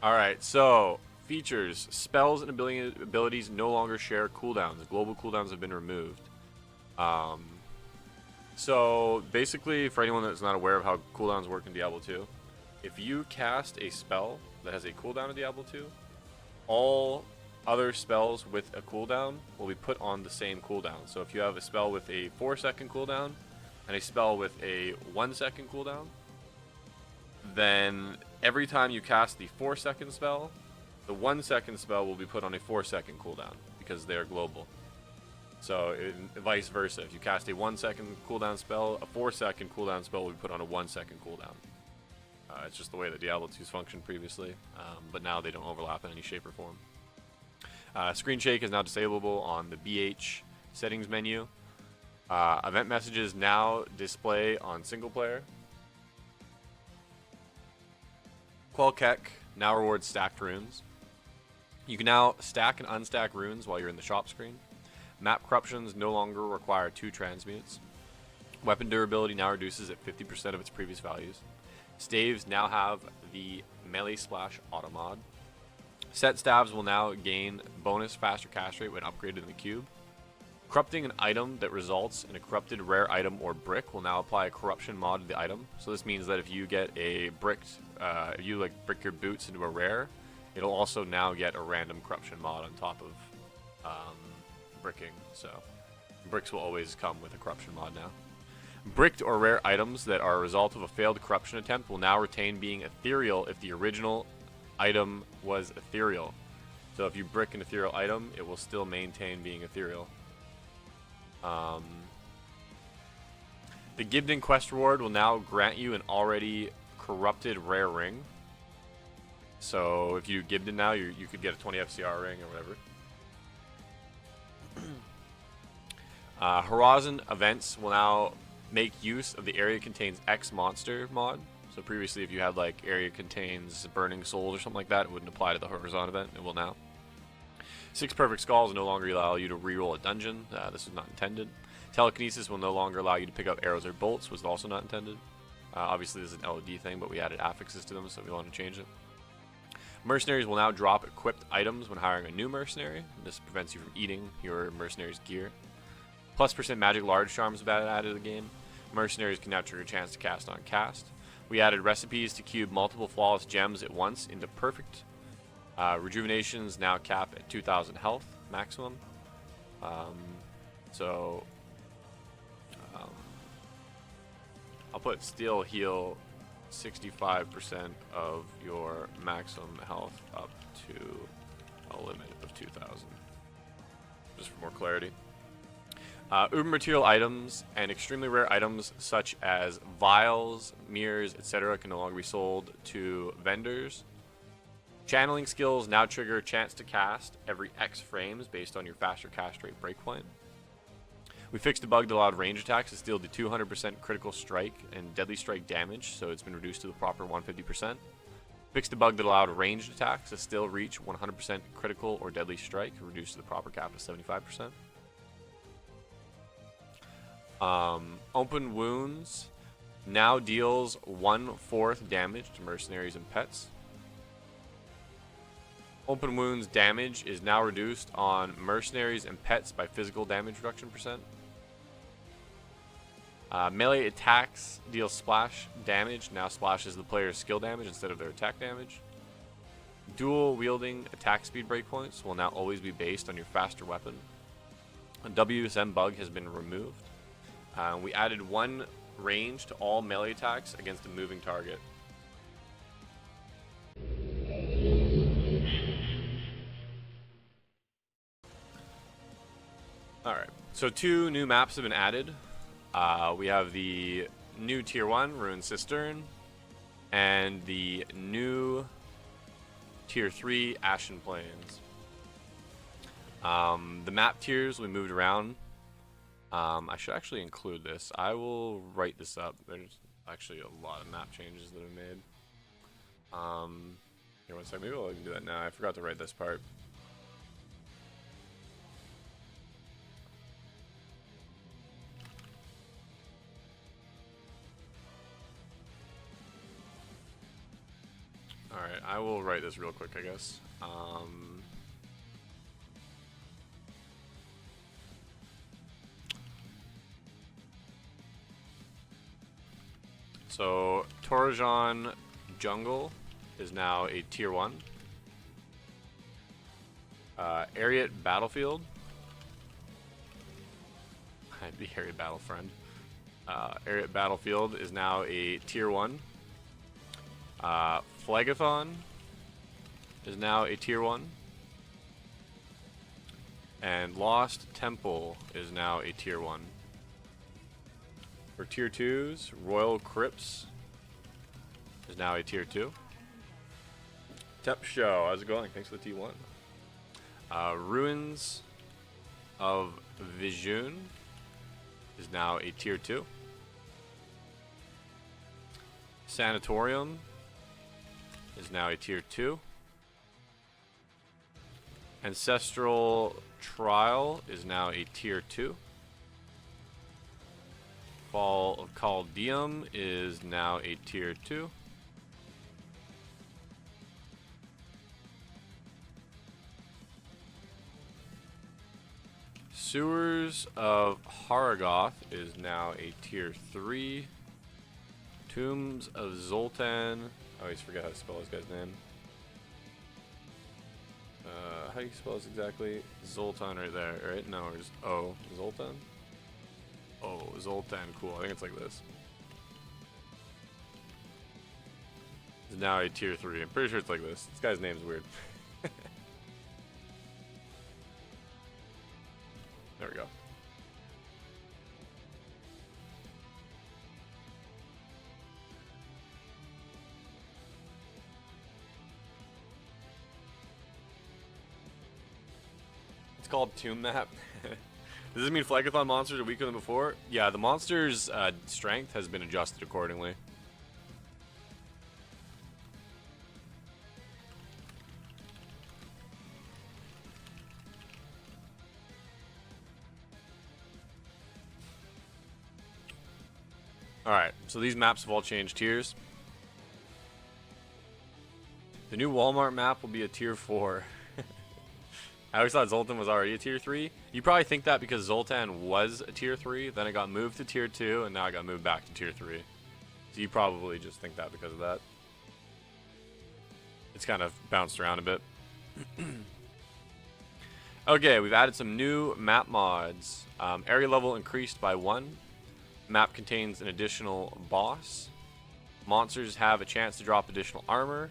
Alright, so features. Spells and abilities no longer share cooldowns. Global cooldowns have been removed. So basically, for anyone that's not aware of how cooldowns work in Diablo 2, if you cast a spell that has a cooldown in Diablo 2, all other spells with a cooldown will be put on the same cooldown. So if you have a spell with a 4-second cooldown and a spell with a 1-second cooldown, then every time you cast the 4-second spell, the 1-second spell will be put on a 4-second cooldown because they are global. So vice versa, if you cast a 1-second cooldown spell, a 4-second cooldown spell will be put on a 1-second cooldown. It's just the way that Diablo 2's functioned previously, but now they don't overlap in any shape or form. Screen shake is now disableable on the BH settings menu. Event messages now display on single player. Quelkek now rewards stacked runes. You can now stack and unstack runes while you're in the shop screen. Map corruptions no longer require 2 transmutes. Weapon durability now reduces at 50% of its previous values. Staves now have the melee splash auto mod. Set staves will now gain bonus faster cast rate when upgraded in the cube. Corrupting an item that results in a corrupted rare item or brick will now apply a corruption mod to the item. So this means that if you get a bricked, if you like brick your boots into a rare, it'll also now get a random corruption mod on top of bricking. So bricks will always come with a corruption mod now. Bricked or rare items that are a result of a failed corruption attempt will now retain being ethereal if the original item was ethereal. So if you brick an ethereal item, it will still maintain being ethereal. The Gibden quest reward will now grant you an already corrupted rare ring. So if you Gibden now, you could get a 20 FCR ring or whatever. Horizon events will now make use of the area contains X monster mod. So previously, if you had like area contains burning souls or something like that, it wouldn't apply to the Horizon event. It will now. 6 perfect skulls no longer allow you to reroll a dungeon. This was not intended. Telekinesis will no longer allow you to pick up arrows or bolts. Was also not intended. Obviously, this is an LOD thing, but we added affixes to them, so we wanted to change it. Mercenaries will now drop equipped items when hiring a new mercenary. This prevents you from eating your mercenary's gear. +% magic large charms have been added to the game. Mercenaries can now trigger a chance to cast on cast. We added recipes to cube multiple flawless gems at once into perfect. Rejuvenations now cap at 2,000 health maximum. I'll put steel heal 65% of your maximum health up to a limit of 2,000. Just for more clarity. Uber material items and extremely rare items such as vials, mirrors, etc. can no longer be sold to vendors. Channeling skills now trigger chance to cast every X frames based on your faster cast rate breakpoint. We fixed a bug that allowed range attacks to still do 200% critical strike and deadly strike damage, so it's been reduced to the proper 150%. Fixed a bug that allowed ranged attacks to still reach 100% critical or deadly strike, reduced to the proper cap of 75%. Open wounds now deals 1/4 damage to mercenaries and pets. Open wounds damage is now reduced on mercenaries and pets by physical damage reduction %. Melee attacks deal splash damage, now splashes the player's skill damage instead of their attack damage. Dual wielding attack speed breakpoints will now always be based on your faster weapon. A WSM bug has been removed. We added 1 range to all melee attacks against a moving target. Alright, so 2 new maps have been added. We have the new Tier 1, Ruined Cistern, and the new Tier 3, Ashen Plains. The map tiers we moved around. I should actually include this. I will write this up. There's actually a lot of map changes that I've made. Here, one second. Maybe I can do that now. I forgot to write this part. Alright, I will write this real quick, I guess. So, Torajan Jungle is now a tier 1. Ariat Battlefield. I'd be Ariat Battlefriend. Ariat Battlefield is now a tier 1. Phlegethon is now a tier 1. And Lost Temple is now a tier 1. For tier 2s, Royal Crypts is now a tier 2. Tep Show, how's it going? Thanks for the T1. Ruins of Vijun is now a tier 2. Sanatorium is now a tier 2. Ancestral Trial is now a tier 2. Fall of Caldeum is now a tier 2. Sewers of Haragoth is now a tier 3. Tombs of Zoltan. I always forget how to spell this guy's name. How do you spell this exactly? Zoltan right there, right? No, it's O. Zoltan? Oh, Zoltan, cool. I think it's like this. It's now a tier 3. I'm pretty sure it's like this. This guy's name's weird. There we go. It's called Tomb Map. Does this mean Phlegethon monsters are weaker than before? Yeah, the monster's strength has been adjusted accordingly. Alright, so these maps have all changed tiers. The new Walmart map will be a tier 4. I always thought Zoltan was already a tier 3. You probably think that because Zoltan was a tier 3, then it got moved to tier 2, and now it got moved back to tier 3. So you probably just think that because of that. It's kind of bounced around a bit. Okay, we've added some new map mods. Area level increased by 1. Map contains an additional boss. Monsters have a chance to drop additional armor.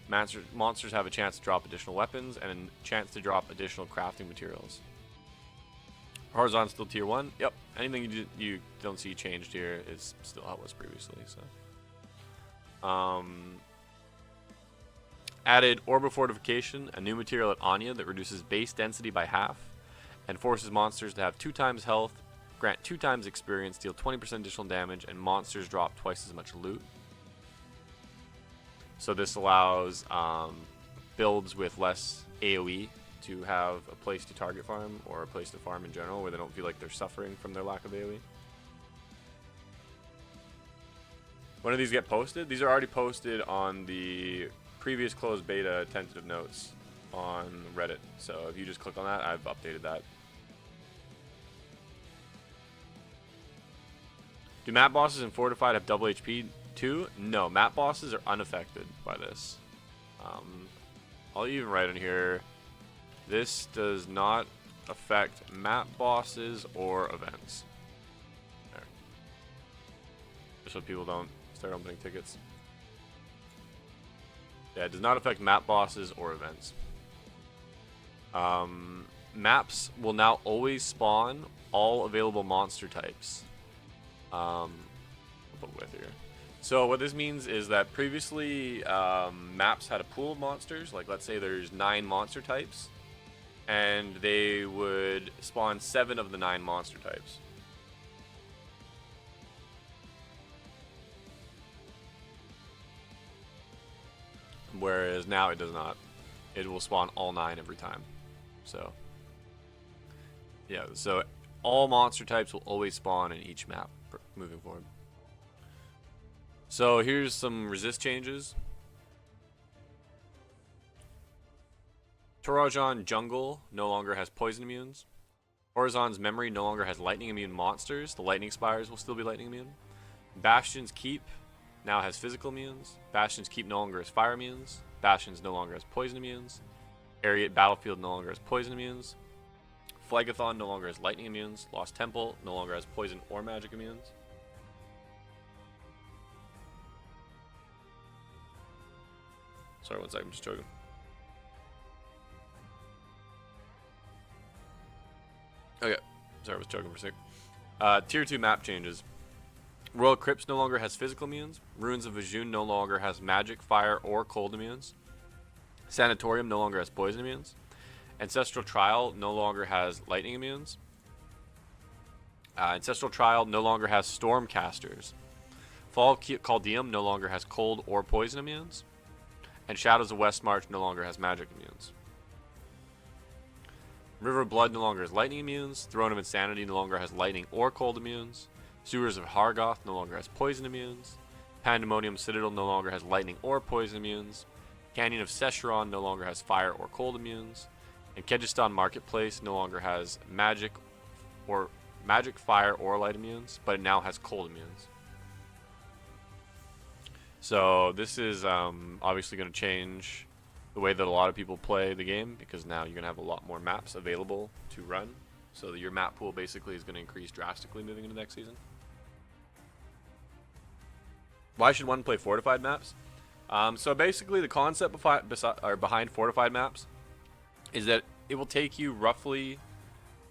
Monsters have a chance to drop additional weapons and a chance to drop additional crafting materials. Horizon still tier 1. Yep. Anything you don't see changed here is still how it was previously. So, added Orb of Fortification, a new material at Anya that reduces base density by half and forces monsters to have 2 times health, grant 2 times experience, deal 20% additional damage, and monsters drop twice as much loot. So this allows builds with less AoE to have a place to target farm or a place to farm in general where they don't feel like they're suffering from their lack of AoE. When do these get posted? These are already posted on the previous closed beta tentative notes on Reddit. So if you just click on that, I've updated that. Do map bosses in Fortified have double HP too? No, map bosses are unaffected by this. I'll even write in here, this does not affect map bosses or events. There. Just so people don't start opening tickets. Yeah, it does not affect map bosses or events. Maps will now always spawn all available monster types. I'll put with here. So what this means is that previously maps had a pool of monsters, like let's say there's 9 monster types, and they would spawn 7 of the 9 monster types. Whereas now it does not. It will spawn all 9 every time. So yeah, so all monster types will always spawn in each map moving forward. So here's some resist changes. Torajan Jungle no longer has poison immunes. Horizon's Memory no longer has lightning immune monsters. The lightning spires will still be lightning immune. Bastion's Keep now has physical immunes. Bastion's Keep no longer has fire immunes. Bastion's no longer has poison immunes. Ariat Battlefield no longer has poison immunes. Phlegethon no longer has lightning immunes. Lost Temple no longer has poison or magic immunes. Sorry, one second, I'm just joking. Okay, sorry, I was joking for a sec. Tier 2 map changes. Royal Crypts no longer has physical immunes. Ruins of Vajun no longer has magic, fire, or cold immunes. Sanatorium no longer has poison immunes. Ancestral Trial no longer has lightning immunes. Ancestral Trial no longer has Stormcasters. Fall Caldeum no longer has cold or poison immunes. And Shadows of Westmarch no longer has magic immunes. River of Blood no longer has lightning immunes. Throne of Insanity no longer has lightning or cold immunes. Sewers of Hargoth no longer has poison immunes. Pandemonium Citadel no longer has lightning or poison immunes. Canyon of Sescheron no longer has fire or cold immunes. And Kyrgyzstan Marketplace no longer has magic, fire, or light immunes, but it now has cold immunes. So this is obviously going to change the way that a lot of people play the game, because now you're going to have a lot more maps available to run. So your map pool basically is going to increase drastically moving into next season. Why should one play fortified maps? So basically the concept behind fortified maps is that it will take you roughly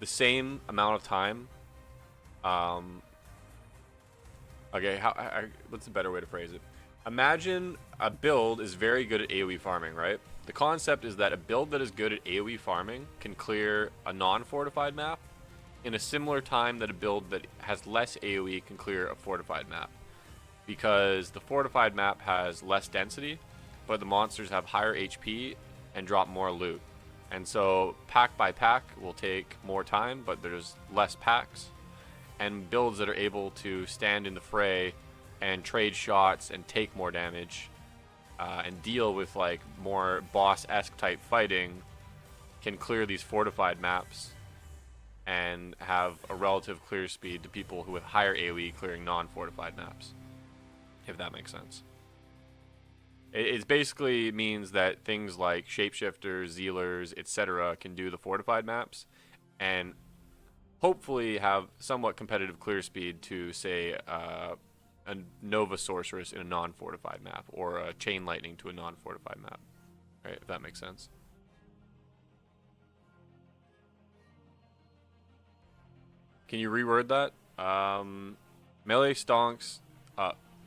the same amount of time. Okay, what's a better way to phrase it? Imagine a build is very good at AoE farming, right? The concept is that a build that is good at AoE farming can clear a non-fortified map in a similar time that a build that has less AoE can clear a fortified map. Because the fortified map has less density, but the monsters have higher HP and drop more loot. And so pack by pack will take more time, but there's less packs. And builds that are able to stand in the fray and trade shots and take more damage and deal with like more boss-esque type fighting can clear these fortified maps and have a relative clear speed to people who with higher AoE clearing non-fortified maps, if that makes sense. It basically means that things like shapeshifters, zealers, etc. can do the fortified maps and hopefully have somewhat competitive clear speed to, say, a Nova Sorceress in a non-fortified map, or a Chain Lightning to a non-fortified map. Right, if that makes sense. Can you reword that? Melee stonks.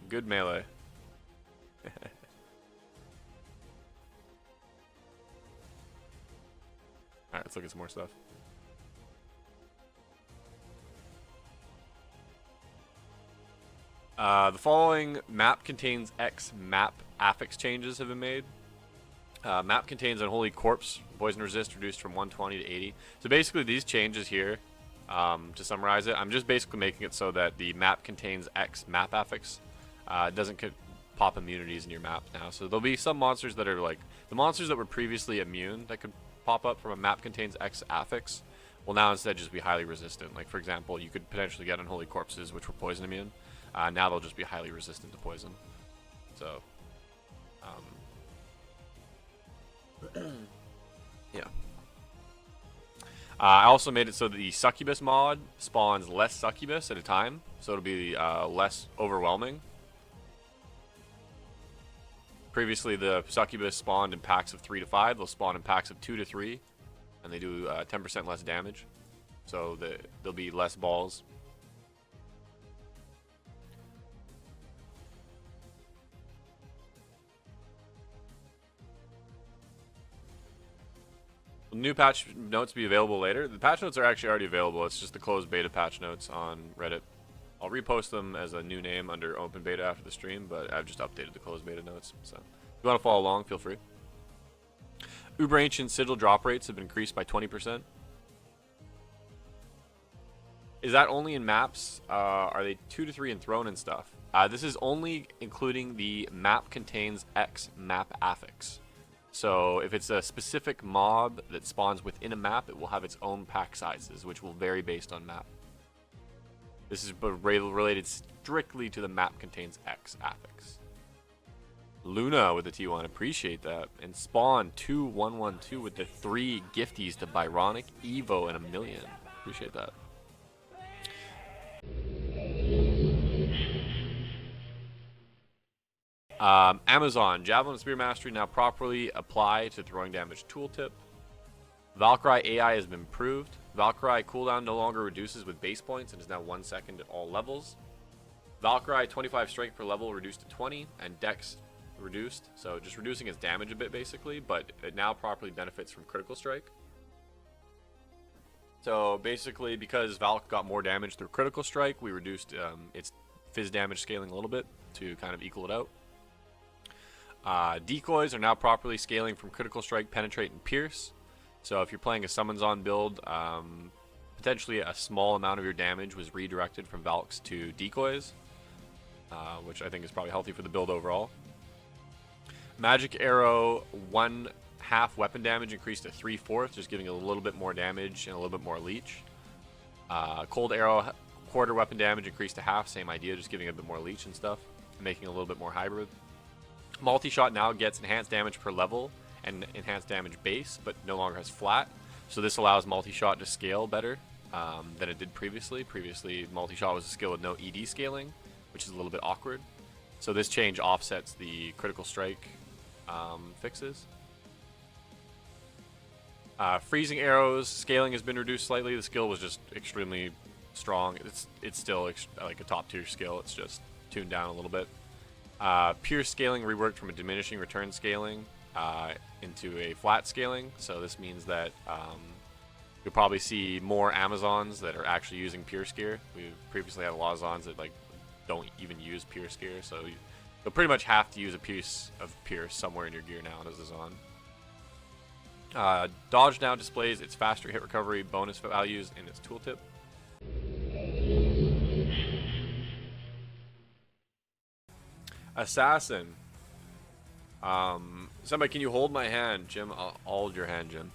Good melee. Alright, let's look at some more stuff. The following map contains X map affix changes have been made. Map contains Unholy Corpse, poison resist reduced from 120 to 80. So basically these changes here, to summarize it, I'm just basically making it so that the map contains X map affix. It doesn't pop immunities in your map now. So there'll be some monsters that are like, the monsters that were previously immune that could pop up from a map contains X affix will now instead just be highly resistant. Like for example, you could potentially get Unholy Corpses which were poison immune. Now they'll just be highly resistant to poison. So, yeah. I also made it so that the Succubus mod spawns less Succubus at a time, so it'll be less overwhelming. Previously, the Succubus spawned in packs of 3 to 5. They'll spawn in packs of 2 to 3, and they do 10% less damage. So there'll be less balls. New patch notes be available later. The patch notes are actually already available. It's just the closed beta patch notes on Reddit. I'll repost them as a new name under open beta after the stream, but I've just updated the closed beta notes. So if you want to follow along, feel free. Uber Ancient Sigil drop rates have been increased by 20%. Is that only in maps? Are they 2 to 3 in Throne and stuff? This is only including the map contains X map affix. So if it's a specific mob that spawns within a map, it will have its own pack sizes, which will vary based on map. This is related strictly to the map contains X affix. Luna with the T1, appreciate that. And Spawn 2112 with the 3 gifties to Byronic, Evo, and a million. Appreciate that. Amazon, Javelin Spear Mastery now properly apply to throwing damage tooltip. Valkyrie AI has been improved. Valkyrie cooldown no longer reduces with base points and is now 1 second at all levels. Valkyrie 25 strength per level reduced to 20 and dex reduced, so just reducing its damage a bit basically, but it now properly benefits from critical strike. So basically, because Valk got more damage through critical strike, we reduced its fizz damage scaling a little bit to kind of equal it out. Decoys are now properly scaling from critical strike, penetrate, and pierce. So if you're playing a summons on build, potentially a small amount of your damage was redirected from Valks to decoys, which I think is probably healthy for the build overall. Magic Arrow 1/2 weapon damage increased to 3/4, just giving it a little bit more damage and a little bit more leech. Cold Arrow quarter weapon damage increased to half, same idea, just giving it a bit more leech and stuff, making it a little bit more hybrid. Multi-shot now gets enhanced damage per level and enhanced damage base, but no longer has flat. So this allows multi-shot to scale better than it did previously. Previously, multi-shot was a skill with no ED scaling, which is a little bit awkward. So this change offsets the critical strike fixes. Freezing arrows scaling has been reduced slightly. The skill was just extremely strong. It's still like a top tier skill. It's just tuned down a little bit. Pure scaling reworked from a diminishing return scaling into a flat scaling. So this means that you'll probably see more Amazons that are actually using pure scare. We've previously had a lot of Zons that like don't even use pure scare, so you'll pretty much have to use a piece of pierce somewhere in your gear now as a Zon. Dodge now displays its faster hit recovery bonus values in its tooltip. Assassin. Somebody, can you hold my hand, Jim? I'll hold your hand, Jim.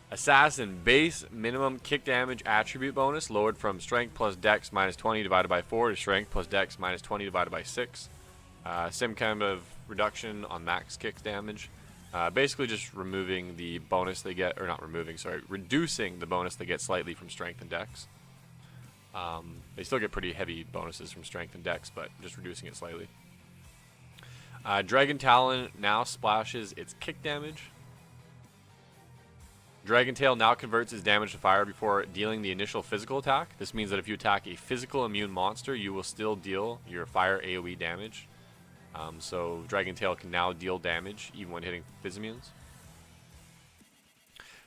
Assassin, base minimum kick damage attribute bonus lowered from strength plus dex minus 20 divided by 4 to strength plus dex minus 20 divided by 6. Same kind of reduction on max kick damage. Basically just removing the bonus they get, or not removing, sorry, reducing the bonus they get slightly from strength and dex. They still get pretty heavy bonuses from strength and dex, but just reducing it slightly. Dragon Talon now splashes its kick damage. Dragon Tail now converts its damage to fire before dealing the initial physical attack. This means that if you attack a physical immune monster, you will still deal your fire AoE damage. So Dragon Tail can now deal damage even when hitting phys immunes.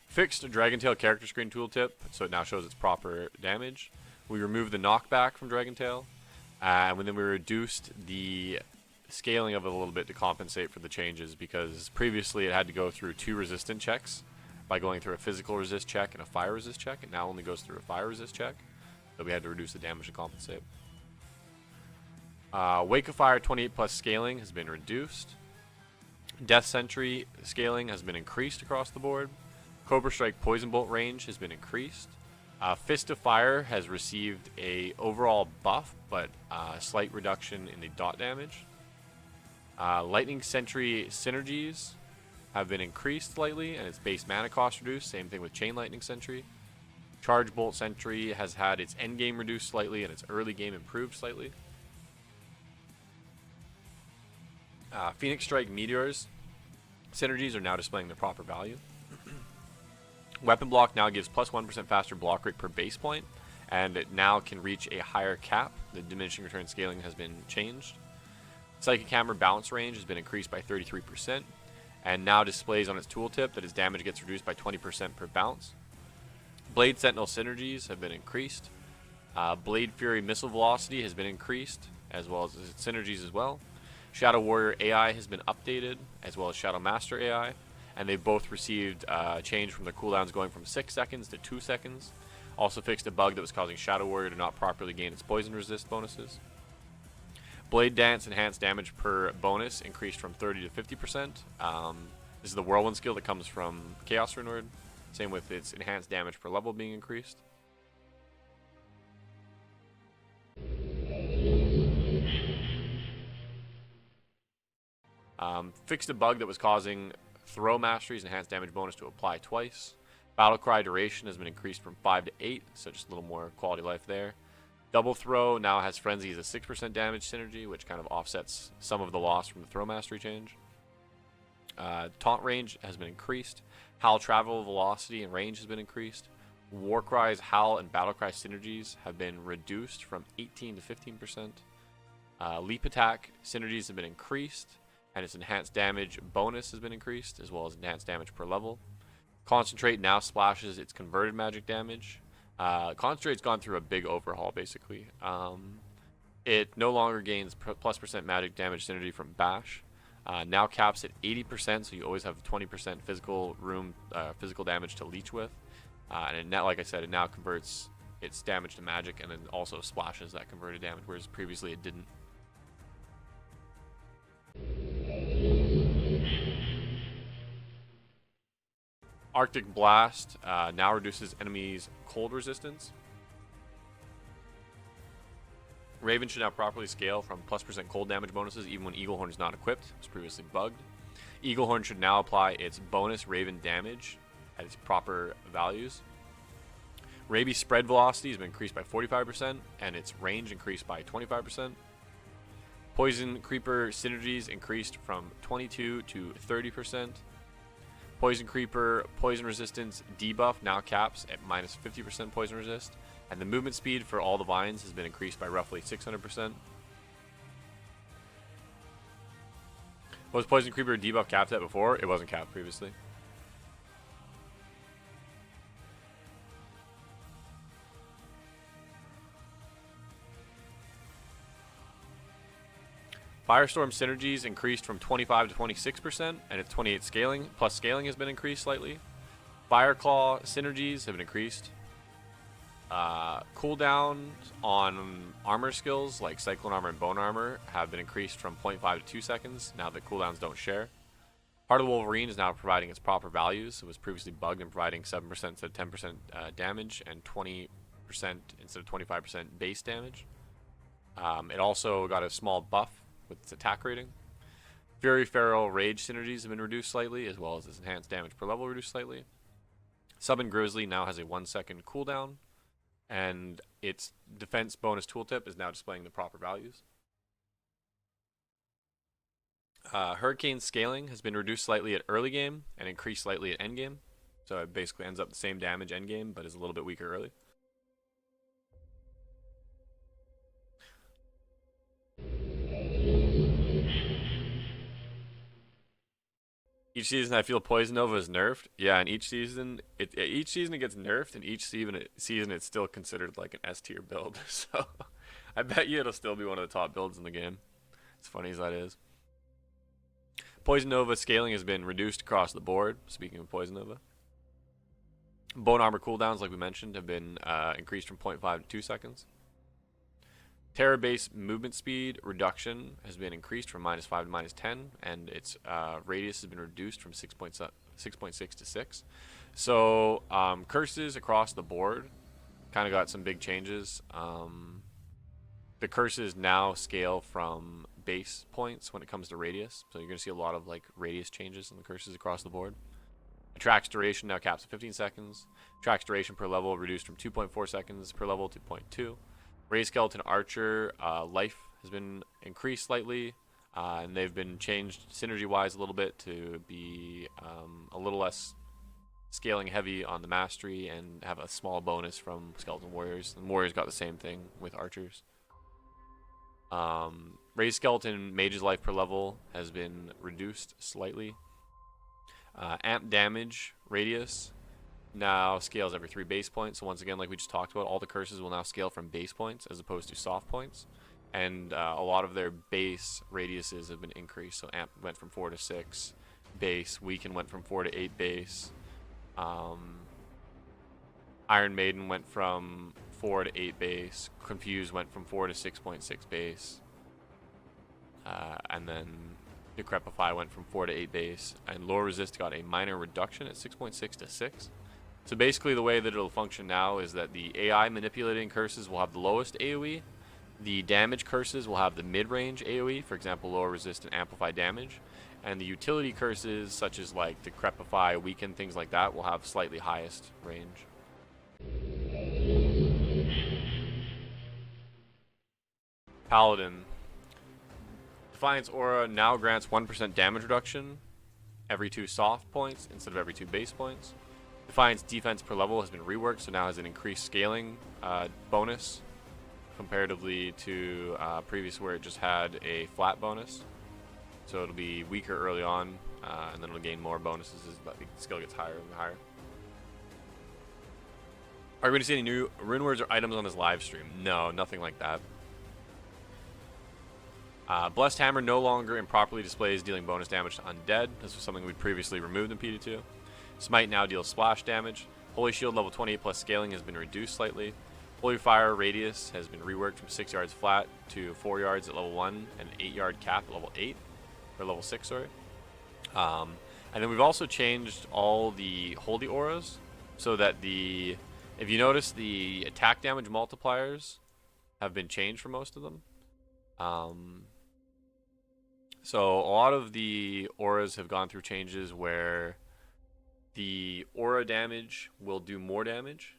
Fixed Dragon Tail character screen tooltip, so it now shows its proper damage. We removed the knockback from Dragon Tail, and then we reduced the scaling of it a little bit to compensate for the changes, because previously it had to go through 2 resistant checks by going through a physical resist check and a fire resist check. It now only goes through a fire resist check, so we had to reduce the damage to compensate. Wake of Fire 28 plus scaling has been reduced. Death Sentry scaling has been increased across the board. Cobra Strike Poison Bolt range has been increased. Fist of Fire has received a overall buff, but a slight reduction in the dot damage. Lightning Sentry synergies have been increased slightly, and its base mana cost reduced. Same thing with Chain Lightning Sentry. Charge Bolt Sentry has had its end game reduced slightly and its early game improved slightly. Phoenix Strike Meteors synergies are now displaying their proper value. Weapon Block now gives plus 1% faster block rate per base point, and it now can reach a higher cap. The diminishing return scaling has been changed. Psychic Hammer bounce range has been increased by 33%, and now displays on its tooltip that its damage gets reduced by 20% per bounce. Blade Sentinel synergies have been increased. Blade Fury missile velocity has been increased, as well as its synergies as well. Shadow Warrior AI has been updated, as well as Shadow Master AI, and they've both received change from their cooldowns going from 6 seconds to 2 seconds. Also fixed a bug that was causing Shadow Warrior to not properly gain its poison resist bonuses. Blade Dance enhanced damage per bonus increased from 30 to 50%. This is the Whirlwind skill that comes from Chaos Rune. Same with its enhanced damage per level being increased. Fixed a bug that was causing throw mastery's enhanced damage bonus to apply twice. Battle cry duration has been increased from 5 to 8, so just a little more quality of life there. Double throw now has frenzy as a 6% damage synergy, which kind of offsets some of the loss from the throw mastery change. Taunt range has been increased. Howl travel velocity and range has been increased. Warcry's Howl and Battlecry synergies have been reduced from 18 to 15%. Leap attack synergies have been increased, and its enhanced damage bonus has been increased, as well as enhanced damage per level. Concentrate now splashes its converted magic damage. Concentrate's gone through a big overhaul, basically. It no longer gains +% magic damage synergy from Bash. Now caps at 80%, so you always have 20% physical damage to leech with. And it now, like I said, it now converts its damage to magic, and then also splashes that converted damage, whereas previously it didn't. Arctic Blast now reduces enemies' cold resistance. Raven should now properly scale from +% cold damage bonuses even when Eaglehorn is not equipped. It was previously bugged. Eaglehorn should now apply its bonus Raven damage at its proper values. Rabies spread velocity has been increased by 45%, and its range increased by 25%. Poison Creeper synergies increased from 22 to 30%. Poison Creeper poison resistance debuff now caps at -50% poison resist. And the movement speed for all the vines has been increased by roughly 600%. Was Poison Creeper debuff capped at before? It wasn't capped previously. Firestorm synergies increased from 25 to 26%, and its 28 scaling plus scaling has been increased slightly. Fireclaw synergies have been increased. Cooldowns on armor skills like Cyclone Armor and Bone Armor have been increased from 0.5 to 2 seconds now that cooldowns don't share. Heart of the Wolverine is now providing its proper values. It was previously bugged and providing 7% instead of 10% damage and 20% instead of 25% base damage. It also got a small buff with its attack rating. Fury Feral Rage synergies have been reduced slightly, as well as its enhanced damage per level reduced slightly. Summon Grizzly now has a 1-second cooldown, and its defense bonus tooltip is now displaying the proper values. Hurricane scaling has been reduced slightly at early game and increased slightly at end game, so it basically ends up the same damage end game, but is a little bit weaker early. Each season I feel Poison Nova is nerfed. Yeah, and each season it gets nerfed, and each season it's still considered like an S tier build. So I bet you it'll still be one of the top builds in the game. As funny as that is. Poison Nova scaling has been reduced across the board, speaking of Poison Nova. Bone Armor cooldowns, like we mentioned, have been increased from 0.5 to 2 seconds. Terra base movement speed reduction has been increased from -5 to -10, and its radius has been reduced from 6.6 to 6. So curses across the board kind of got some big changes. The curses now scale from base points when it comes to radius, so you're going to see a lot of like radius changes in the curses across the board. Attract's duration now caps at 15 seconds. Attract's duration per level reduced from 2.4 seconds per level to 0.2. Ray Skeleton Archer life has been increased slightly, and they've been changed synergy-wise a little bit to be a little less scaling heavy on the mastery and have a small bonus from Skeleton Warriors. And Warriors got the same thing with Archers. Ray Skeleton Mage's life per level has been reduced slightly. Amp damage radius now scales every 3 base points. So once again, like we just talked about, all the curses will now scale from base points as opposed to soft points. And a lot of their base radiuses have been increased. So Amp went from 4 to 6 base. Weaken went from 4 to 8 base. Iron Maiden went from 4 to 8 base. Confuse went from 4 to 6.6 base. And then Decrepify went from 4 to 8 base, and Lore Resist got a minor reduction at 6.6 to 6. So basically the way that it'll function now is that the AI manipulating curses will have the lowest AoE, the damage curses will have the mid-range AoE, for example, Lower Resist and Amplify damage, and the utility curses, such as like Decrepify, Weaken, things like that, will have slightly highest range. Paladin. Defiance Aura now grants 1% damage reduction every 2 soft points instead of every 2 base points. Defiance defense per level has been reworked, so now has an increased scaling bonus comparatively to previous where it just had a flat bonus. So it'll be weaker early on, and then it'll gain more bonuses as the skill gets higher and higher. Are we going to see any new rune words or items on this live stream? No, nothing like that. Blessed Hammer no longer improperly displays dealing bonus damage to undead. This was something we'd previously removed in PD2. Smite now deals splash damage. Holy Shield level 28 plus scaling has been reduced slightly. Holy Fire radius has been reworked from 6 yards flat to 4 yards at level 1 and an 8 yard cap at level 8, or level 6, sorry. And then we've also changed all the holy auras so that if you notice, the attack damage multipliers have been changed for most of them. So a lot of the auras have gone through changes where the aura damage will do more damage,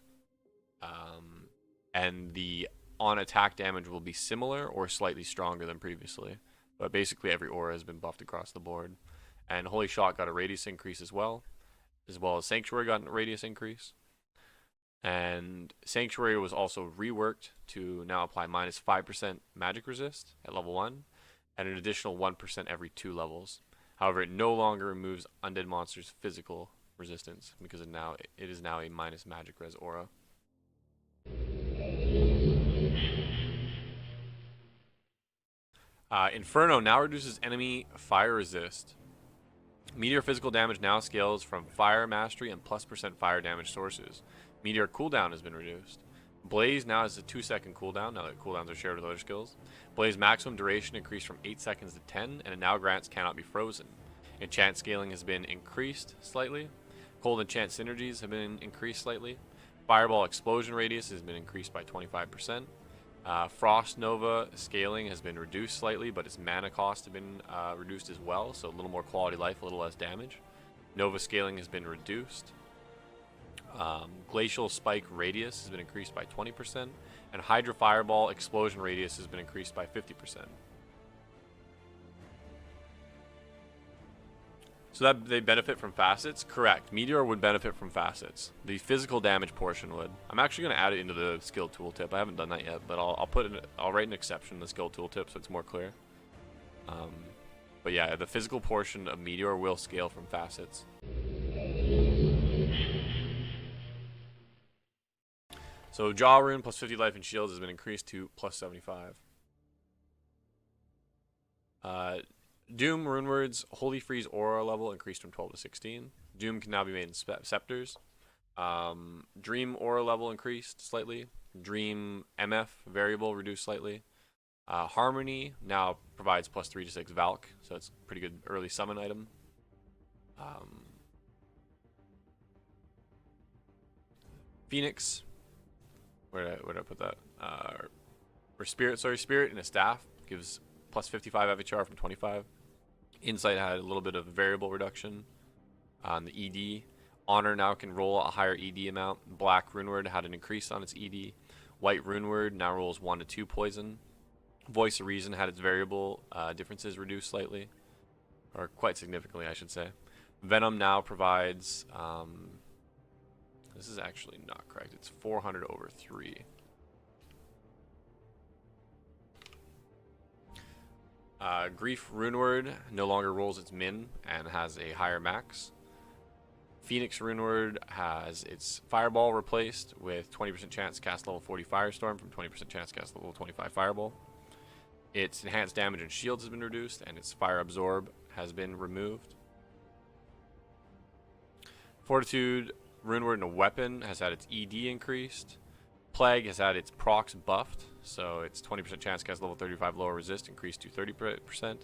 and the on attack damage will be similar or slightly stronger than previously. But basically every aura has been buffed across the board. And Holy Shot got a radius increase as well as Sanctuary got a radius increase. And Sanctuary was also reworked to now apply minus 5% magic resist at level 1 and an additional 1% every 2 levels. However, it no longer removes undead monsters' physical resistance because it is now a minus magic res aura. Inferno now reduces enemy fire resist. Meteor physical damage now scales from fire mastery and +% fire damage sources. Meteor cooldown has been reduced. Blaze now has a 2-second cooldown, now that cooldowns are shared with other skills. Blaze maximum duration increased from 8 seconds to 10, and it now grants cannot be frozen. Enchant scaling has been increased slightly. Cold enchant synergies have been increased slightly. Fireball explosion radius has been increased by 25%. Frost Nova scaling has been reduced slightly, but its mana cost has been reduced as well, so a little more quality life, a little less damage. Nova scaling has been reduced. Glacial Spike radius has been increased by 20%, and Hydra Fireball explosion radius has been increased by 50%. So that they benefit from facets? Correct. Meteor would benefit from facets. The physical damage portion would. I'm actually going to add it into the skill tooltip. I haven't done that yet, but I'll write an exception in the skill tooltip so it's more clear. But yeah, the physical portion of Meteor will scale from facets. So Jaw Rune plus 50 life and shields has been increased to plus 75. Doom Runewords Holy Freeze Aura level increased from 12 to 16. Doom can now be made in scepters. Dream Aura level increased slightly. Dream MF variable reduced slightly. Harmony now provides plus 3 to 6 Valk, so it's a pretty good early summon item. Phoenix, where did I put that? Or Spirit, Spirit in a staff gives plus 55 FHR from 25. Insight had a little bit of variable reduction on the ED. Honor now can roll a higher ED amount. Black Runeword had an increase on its ED. White Runeword now rolls 1 to 2 poison. Voice of Reason had its variable differences reduced slightly, or quite significantly, I should say. Venom now provides, this is actually not correct, it's 400 over 3. Grief Runeword no longer rolls its min and has a higher max. Phoenix Runeword has its Fireball replaced with 20% chance to cast level 40 Firestorm from 20% chance to cast level 25 Fireball. Its enhanced damage and shields has been reduced, and its Fire Absorb has been removed. Fortitude Runeword in a weapon has had its ED increased. Plague has had its procs buffed, so its 20% chance to cast level 35 lower resist increased to 30%.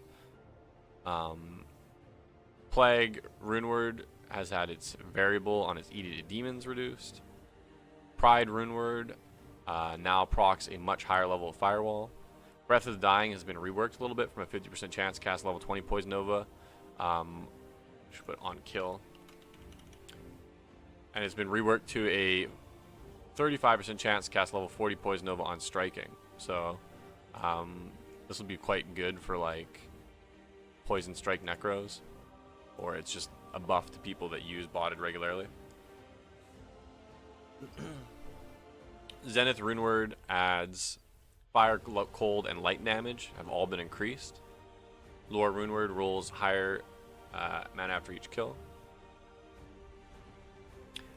Plague Runeword has had its variable on its Edict of Demons reduced. Pride Runeword now procs a much higher level of Firewall. Breath of the Dying has been reworked a little bit from a 50% chance to cast level 20 Poison Nova. Should put on kill. And it's been reworked to a 35% chance to cast level 40 Poison Nova on striking. So this will be quite good for like Poison Strike Necros. Or it's just a buff to people that use botted regularly. Zenith Runeword adds Fire, Cold, and Light damage have all been increased. Lore Runeword rolls higher mana after each kill.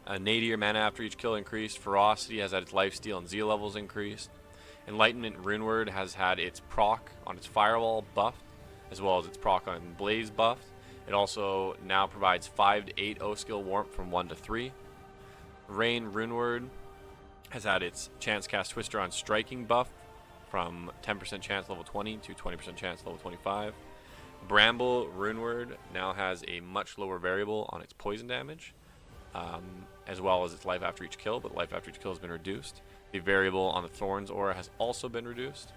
Nadir mana after each kill increased. Ferocity has had its lifesteal and zeal levels increased. Enlightenment Runeword has had its proc on its Firewall buffed, as well as its proc on Blaze buffed. It also now provides 5 to 8 O skill warmth from 1 to 3. Rain Runeword has had its chance cast Twister on striking buff from 10% chance level 20 to 20% chance level 25. Bramble Runeword now has a much lower variable on its poison damage, as well as its life after each kill, but life after each kill has been reduced. The variable on the Thorns aura has also been reduced.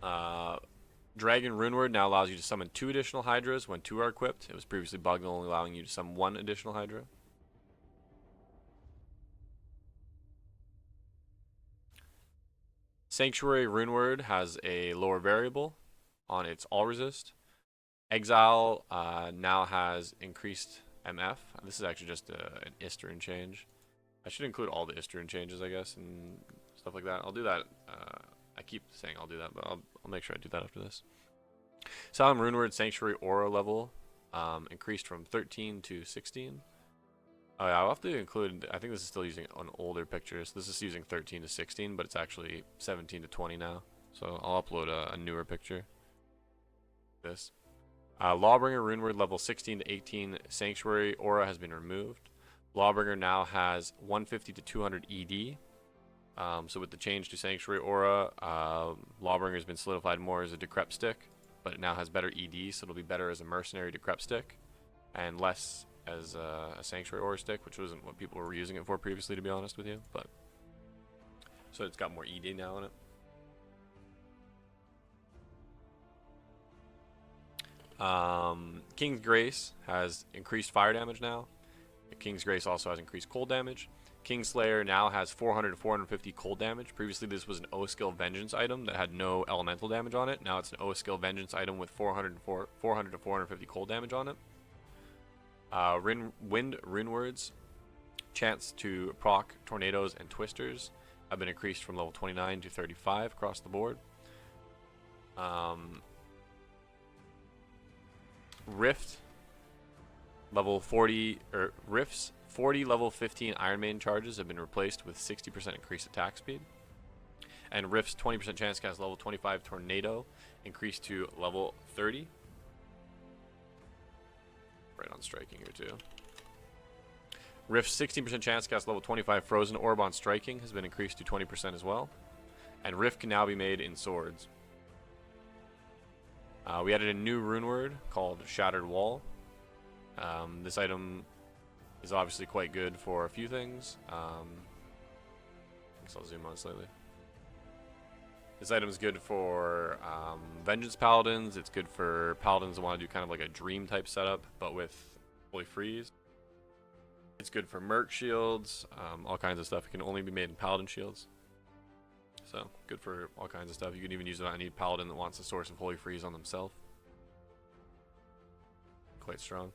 Dragon Runeword now allows you to summon 2 additional Hydras when 2 are equipped. It was previously bugged, only allowing you to summon 1 additional Hydra. Sanctuary Runeword has a lower variable on its all resist. Exile now has increased MF. This is actually just an Istrin change. I should include all the Istrin changes, I guess, and stuff like that. I'll do that. I keep saying I'll do that, but I'll make sure I do that after this. Solemn Runeword Sanctuary Aura level increased from 13 to 16. Oh yeah, I'll have to include, I think this is still using an older picture, so this is using 13 to 16, but it's actually 17 to 20 now. So I'll upload a newer picture. This. Lawbringer Runeword level 16 to 18 Sanctuary Aura has been removed. Lawbringer now has 150 to 200 ED. So with the change to Sanctuary Aura, Lawbringer has been solidified more as a Decrep stick, but it now has better ED, so it'll be better as a mercenary Decrep stick, and less as a Sanctuary Aura stick, which wasn't what people were using it for previously, to be honest with you. But so it's got more ED now in it. King's Grace has increased fire damage now. King's Grace also has increased cold damage. Kingslayer now has 400 to 450 cold damage. Previously, this was an O skill Vengeance item that had no elemental damage on it. Now it's an O skill Vengeance item with 400 to 450 cold damage on it. Wind Runewords, chance to proc Tornadoes and Twisters have been increased from level 29 to 35 across the board. Rift level 40 or Rift's 40 level 15 Iron Maiden charges have been replaced with 60% increased attack speed. And Rift's 20% chance to cast level 25 Tornado increased to level 30. Right on striking here too. Rift's 16% chance to cast level 25 Frozen Orb on striking has been increased to 20% as well. And Rift can now be made in swords. We added a new rune word called Shattered Wall. This item is obviously quite good for a few things. I guess I'll zoom on slightly. This item is good for Vengeance Paladins. It's good for Paladins that want to do kind of like a Dream type setup, but with Holy Freeze. It's good for Merc Shields, all kinds of stuff. It can only be made in Paladin Shields. So, good for all kinds of stuff. You can even use it on any Paladin that wants a source of Holy Freeze on themselves. Quite strong.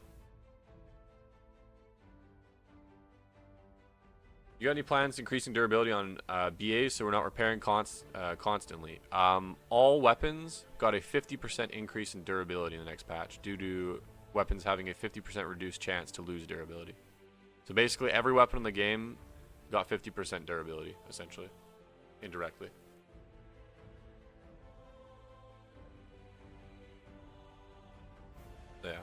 You got any plans increasing durability on BAs so we're not repairing constantly? All weapons got a 50% increase in durability in the next patch due to weapons having a 50% reduced chance to lose durability. So basically every weapon in the game got 50% durability, essentially, indirectly. Yeah.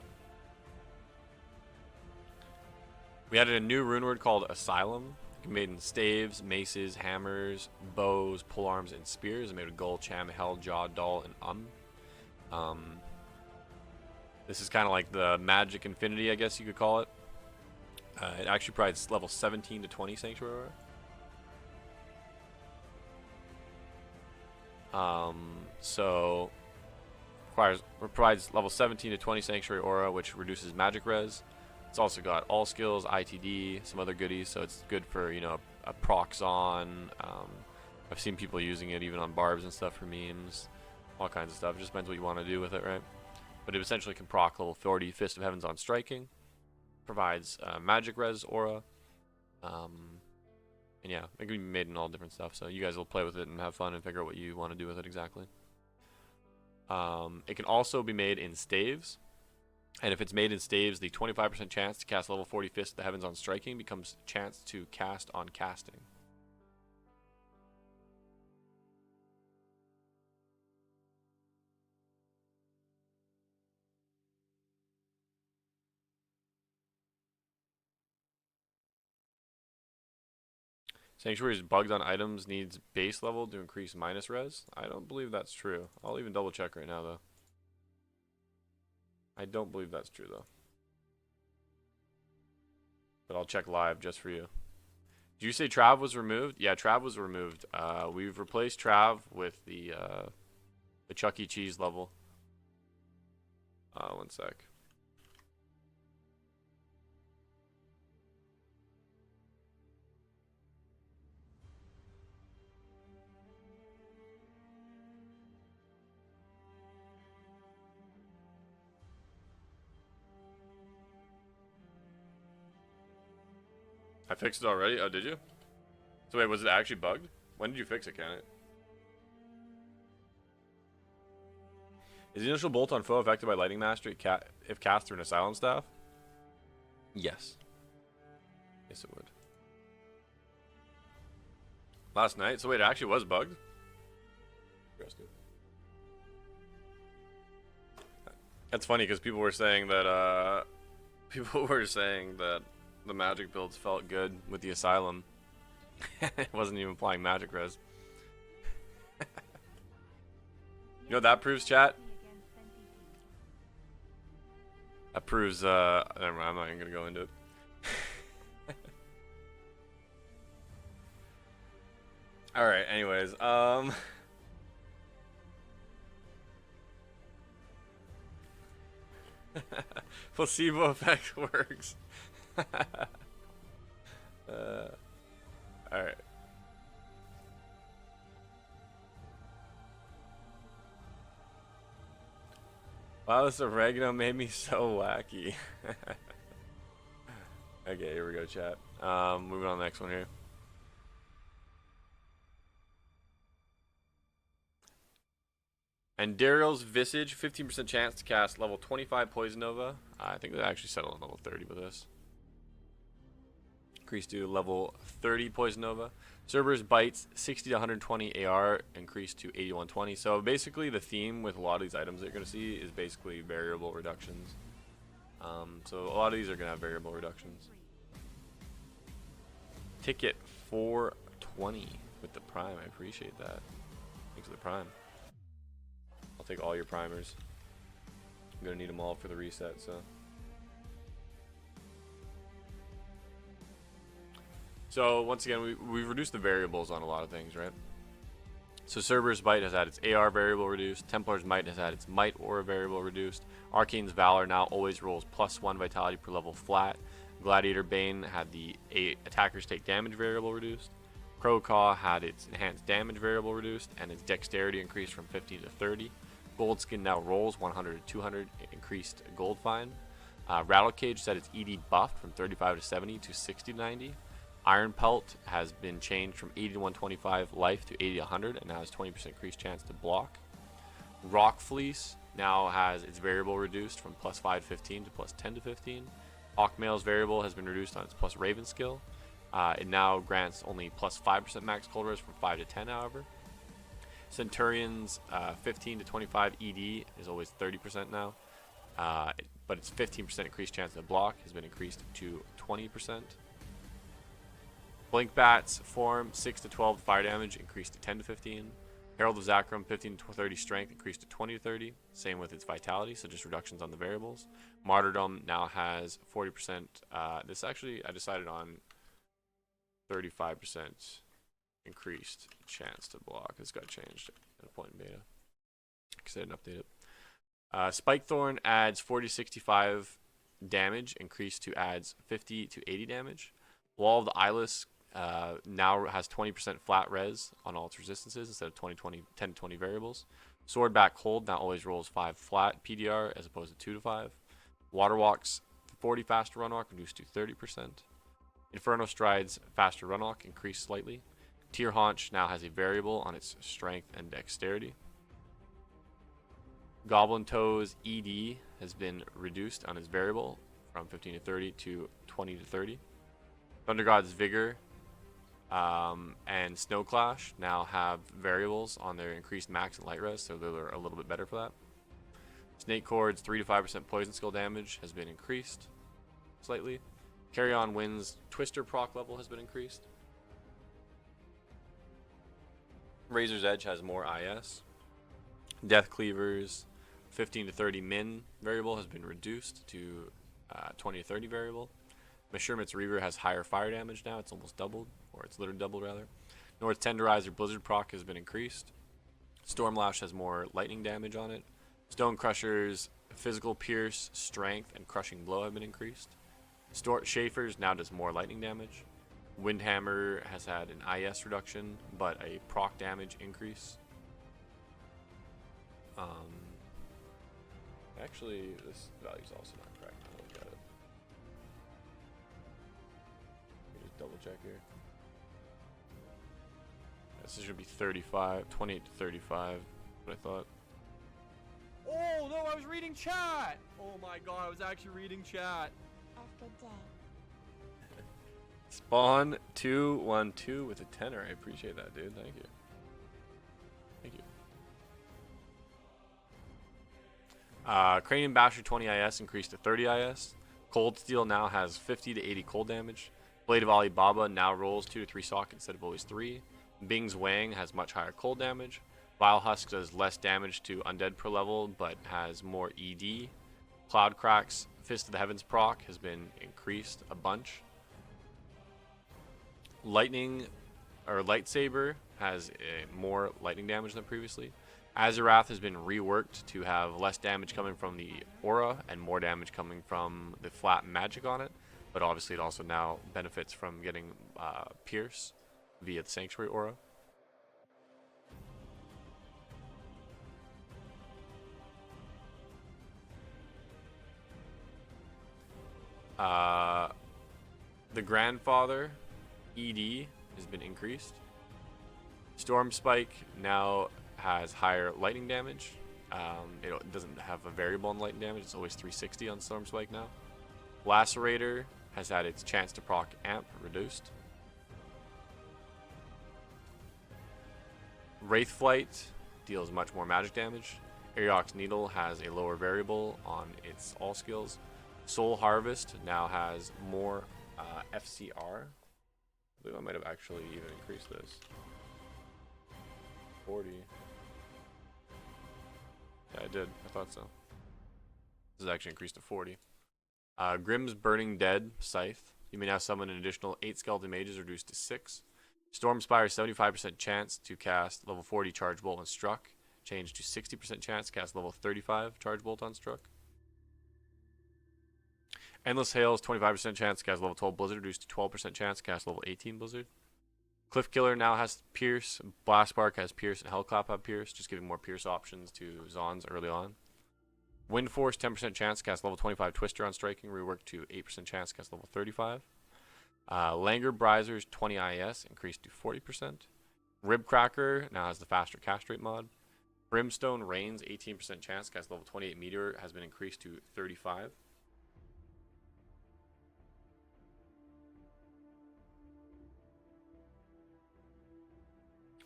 We added a new rune word called Asylum. Made in staves, maces, hammers, bows, polearms, and spears. Made with Gull, Cham, Hell, Jaw, Doll, and This is kind of like the Magic Infinity, I guess you could call it. It actually provides level 17 to 20 Sanctuary Aura. So provides level 17 to 20 Sanctuary Aura, which reduces magic res. It's also got all skills, ITD, some other goodies, so it's good for, you know, a procs on. I've seen people using it even on barbs and stuff for memes, all kinds of stuff. It just depends what you want to do with it, right? But it essentially can proc level 40 Fist of Heavens on striking. Provides magic res aura. And yeah, it can be made in all different stuff, so you guys will play with it and have fun and figure out what you want to do with it exactly. It can also be made in staves. And if it's made in staves, the 25% chance to cast level 40 Fist of the Heavens on striking becomes chance to cast on casting. Sanctuary's bugged on items needs base level to increase minus res. I don't believe that's true. I'll even double check right now though. I don't believe that's true though. But I'll check live just for you. Did you say Trav was removed? Yeah, Trav was removed. We've replaced Trav with the Chuck E. Cheese level. One sec. I fixed it already? Oh, did you? So wait, was it actually bugged? When did you fix it, Kenneth? Is the initial bolt on foe affected by Lightning Mastery if cast through an Asylum Staff? Yes. Yes, it would. Last night? So wait, it actually was bugged? Interesting. That's funny because people were saying that the magic builds felt good with the Asylum. It wasn't even applying magic res. You know what that proves, chat? That proves, never mind, I'm not even gonna go into it. Alright, anyways, placebo effect works. Alright. Wow, this oregano made me so wacky. Okay, here we go, chat. Moving on to the next one here. And Daryl's Visage, 15% chance to cast level 25 Poison Nova. I think they actually settled on level 30 with this. Increase to level 30 Poison Nova. Cerberus Bites, 60 to 120 AR, increased to 80 to 120. So basically the theme with a lot of these items that you're going to see is basically variable reductions. So a lot of these are going to have variable reductions. Ticket 420 with the Prime. I appreciate that. Thanks for the Prime. I'll take all your primers. I'm going to need them all for the reset, so. So once again, we've reduced the variables on a lot of things, right? So Cerberus Bite has had its AR variable reduced. Templar's Might has had its Might aura variable reduced. Arcane's Valor now always rolls +1 vitality per level flat. Gladiator Bane had the attackers take damage variable reduced. Crowcaw had its enhanced damage variable reduced and its dexterity increased from 50 to 30. Goldskin now rolls 100 to 200 increased gold fine. Rattlecage set its ED buffed from 35 to 70 to 60 to 90. Iron Pelt has been changed from 80 to 125 life to 80 to 100 and now has 20% increased chance to block. Rock Fleece now has its variable reduced from +5 to 15 to +10 to 15. Hawkmail's variable has been reduced on its plus Raven skill. It now grants only +5% max cold res from 5 to 10, however. Centurion's 15 to 25 ED is always 30% now, but its 15% increased chance to block has been increased to 20%. Blinkbat's form 6 to 12 fire damage increased to 10 to 15. Herald of Zakram, 15 to 30 strength, increased to 20 to 30. Same with its vitality, so just reductions on the variables. Martyrdom now has 40%. This actually, I decided on 35% increased chance to block. This got changed at a point in beta because I didn't update it. Spike Thorn adds 40 to 65 damage, increased to adds 50 to 80 damage. Wall of the Eyeless now has 20% flat res on all its resistances instead of 10 to 20 variables. Swordback Hold now always rolls 5 flat PDR as opposed to 2 to 5. Waterwalk's 40 faster run walk reduced to 30%. Inferno Stride's faster run walk increased slightly. Tear Haunch now has a variable on its strength and dexterity. Goblin Toe's ED has been reduced on its variable from 15 to 30 to 20 to 30. Thunder God's Vigor and Snow Clash now have variables on their increased max and light res, so they're a little bit better for that. Snake Chord's 3 to 5% poison skill damage has been increased slightly. Carry On Wind's Twister proc level has been increased. Razor's Edge has more IS. Death Cleaver's 15 to 30 min variable has been reduced to 20 to 30 variable. Meshermit's Reaver has higher fire damage now. It's almost doubled, or it's literally doubled rather. North Tenderizer Blizzard proc has been increased. Stormlash has more lightning damage on it. Stone Crusher's physical pierce, strength, and crushing blow have been increased. Schaefer's now does more lightning damage. Windhammer has had an IS reduction, but a proc damage increase. Actually, this value's also not correct. I'll look at it. Let me just double check here. This is going to be 35, 28 to 35, what I thought. Oh, no, I was reading chat. Oh my god, I was actually reading chat. Have a good day. Spawn 212 with a tenner. I appreciate that, dude. Thank you. Thank you. Cranium Basher 20 IS increased to 30 IS. Cold Steel now has 50 to 80 cold damage. Blade of Alibaba now rolls 2 to 3 sock instead of always 3. Bing's Wang has much higher cold damage. Vile Husk does less damage to undead per level, but has more ED. Cloud Crack's Fist of the Heavens proc has been increased a bunch. Lightning, or Lightsaber, has more lightning damage than previously. Azarath has been reworked to have less damage coming from the aura and more damage coming from the flat magic on it, but obviously it also now benefits from getting Pierce via the Sanctuary aura. The Grandfather ED has been increased. Storm Spike now has higher lightning damage. It doesn't have a variable on lightning damage. It's always 360 on Storm Spike now. Lacerator has had its chance to proc amp reduced. Wraithflight deals much more magic damage. Ariok's Needle has a lower variable on its all skills. Soul Harvest now has more FCR. I believe I might have actually even increased this. 40. Yeah, I did. I thought so. This is actually increased to 40. Grimm's Burning Dead Scythe. You may now summon an additional 8 skeleton mages, reduced to 6. Stormspire 75% chance to cast level 40 Charge Bolt on Struck. Changed to 60% chance to cast level 35 Charge Bolt on Struck. Endless Hail's 25% chance to cast level 12 Blizzard, reduced to 12% chance to cast level 18 Blizzard. Cliff Killer now has Pierce. Blastbark has Pierce, and Hellclap have Pierce, just giving more Pierce options to Zons early on. Wind Force 10% chance to cast level 25 Twister on Striking, reworked to 8% chance to cast level 35. Langer Brizer's 20 IS increased to 40%. Ribcracker now has the faster cast rate mod. Brimstone Rain's 18% chance to cast level 28 Meteor has been increased to 35.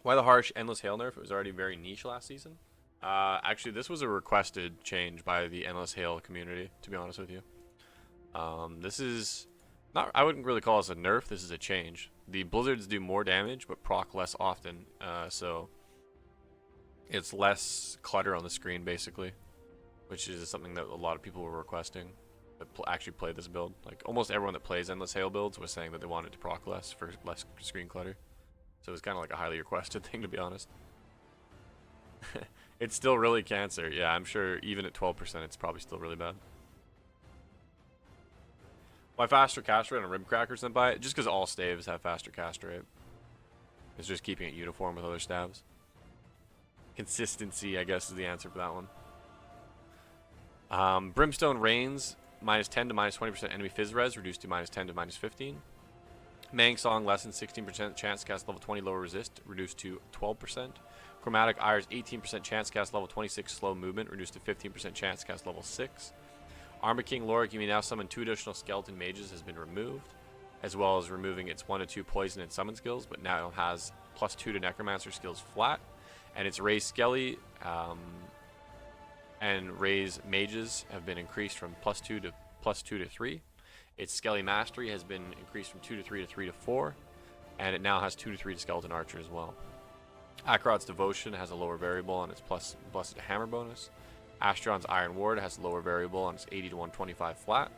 Why the harsh Endless Hail nerf? It was already very niche last season. Actually, this was a requested change by the Endless Hail community, to be honest with you. This is not, I wouldn't really call this a nerf, this is a change. The Blizzards do more damage, but proc less often, so It's less clutter on the screen, basically, which is something that a lot of people were requesting that actually play this build. Like, almost everyone that plays Endless Hail builds was saying that they wanted to proc less for less screen clutter. So it's kind of like a highly requested thing, to be honest. It's still really cancer. Yeah, I'm sure even at 12%, it's probably still really bad. Why faster cast rate on Rib Crackers than by it? Just because all staves have faster cast rate. It's just keeping it uniform with other stabs. Consistency, I guess, is the answer for that one. Brimstone Rains, -10 to -20% enemy Fizz res, reduced to -10 to -15. Mang Song, less than 16% chance to cast level 20 lower resist, reduced to 12%. Chromatic Ire's 18% chance to cast level 26 slow movement, reduced to 15% chance to cast level 6. Armor King Lorik, you may now summon 2 additional skeleton mages, has been removed, as well as removing its 1 to 2 poison and summon skills, but now has +2 to Necromancer skills flat. And its Raise Skelly and Raise Mages have been increased from +2 to 3. Its Skelly Mastery has been increased from 2 to 3 to 3 to 4. And it now has 2 to 3 to Skeleton Archer as well. Akrot's Devotion has a lower variable on its Blessed Hammer bonus. Astron's Iron Ward has a lower variable on its 80 to 125 flat.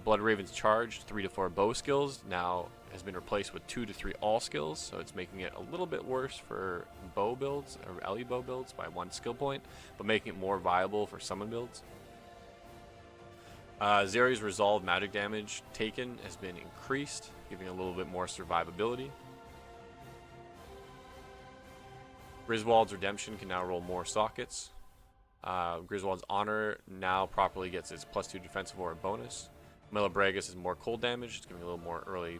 Blood Raven's Charge, 3 to 4 bow skills, now has been replaced with 2 to 3 all skills, so it's making it a little bit worse for bow builds, or LE bow builds, by 1 skill point, but making it more viable for summon builds. Zeri's Resolve magic damage taken has been increased, giving a little bit more survivability. Griswold's Redemption can now roll more sockets. Griswold's Honor now properly gets its +2 defensive aura bonus. Milabragus is more cold damage, it's giving a little more early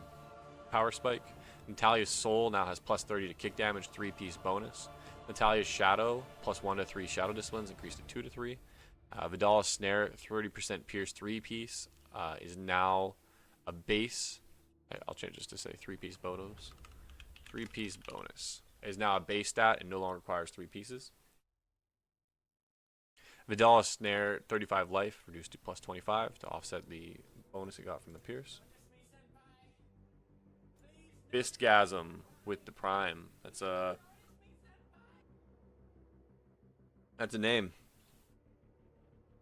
power spike. Natalia's Soul now has +30 to kick damage, 3-piece bonus. Natalia's Shadow, +1 to 3 Shadow Disciplines, increased to 2 to 3. Vidala's Snare, 30% Pierce 3-piece, is now a base. I'll change this to say 3-piece bonus. 3-piece bonus is now a base stat and no longer requires 3 pieces. Vidala's Snare, 35 life, reduced to +25 to offset the bonus it got from the Pierce. Fistgasm with the Prime. That's a name.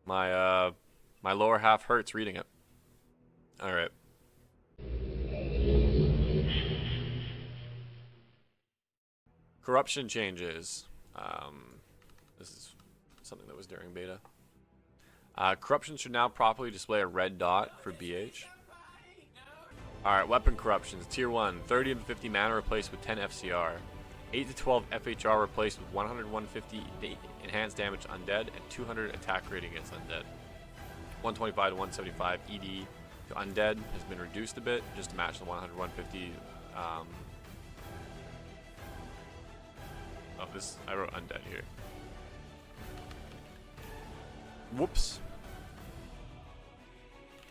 My lower half hurts reading it. All right. Corruption changes. This is something that was during beta. Corruption should now properly display a red dot for BH. Alright, weapon corruptions. Tier 1, 30 and 50 mana replaced with 10 FCR. 8 to 12 FHR replaced with 100 150 enhanced damage undead and 200 attack rating against undead. 125 to 175 ED to undead has been reduced a bit just to match the 100 150. I wrote undead here. Whoops.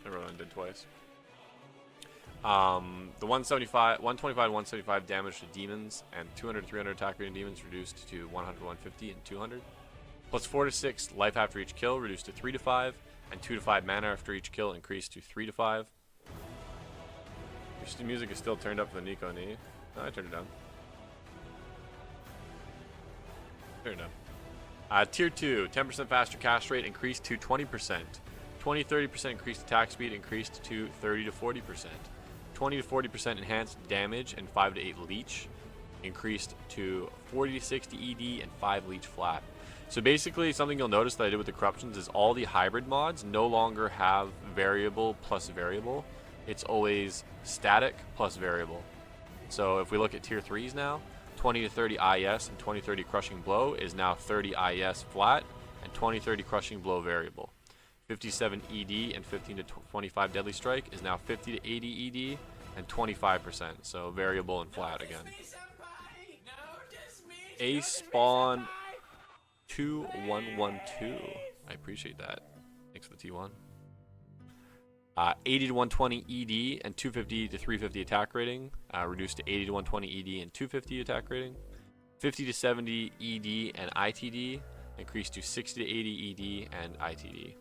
I wrote undead twice. The 125 to 175 damage to demons and 200 to 300 attack rating demons reduced to 100 to 150 and 200. Plus 4 to 6 life after each kill reduced to 3 to 5, and 2 to 5 mana after each kill increased to 3 to 5. Your music is still turned up for the Nico knee. No, I turned it down. Turn it down. Tier 2, 10% faster cast rate increased to 20%. 20-30% increased attack speed increased to 30 to 40%. 20 to 40% enhanced damage and 5 to 8 leech increased to 40 to 60 ED and 5 leech flat. So basically, something you'll notice that I did with the corruptions is all the hybrid mods no longer have variable plus variable. It's always static plus variable. So if we look at tier 3s now, 20 to 30 IS and 20 to 30 crushing blow is now 30 IS flat and 20 to 30 crushing blow variable. 57 ED and 15 to 25 deadly strike is now 50 to 80 ED and 25%, so variable and flat again. Ace Spawn 2112, I appreciate that. Thanks for the T1. 80 to 120 ED and 250 to 350 attack rating, reduced to 80 to 120 ED and 250 attack rating. 50 to 70 ED and ITD increased to 60 to 80 ED and ITD.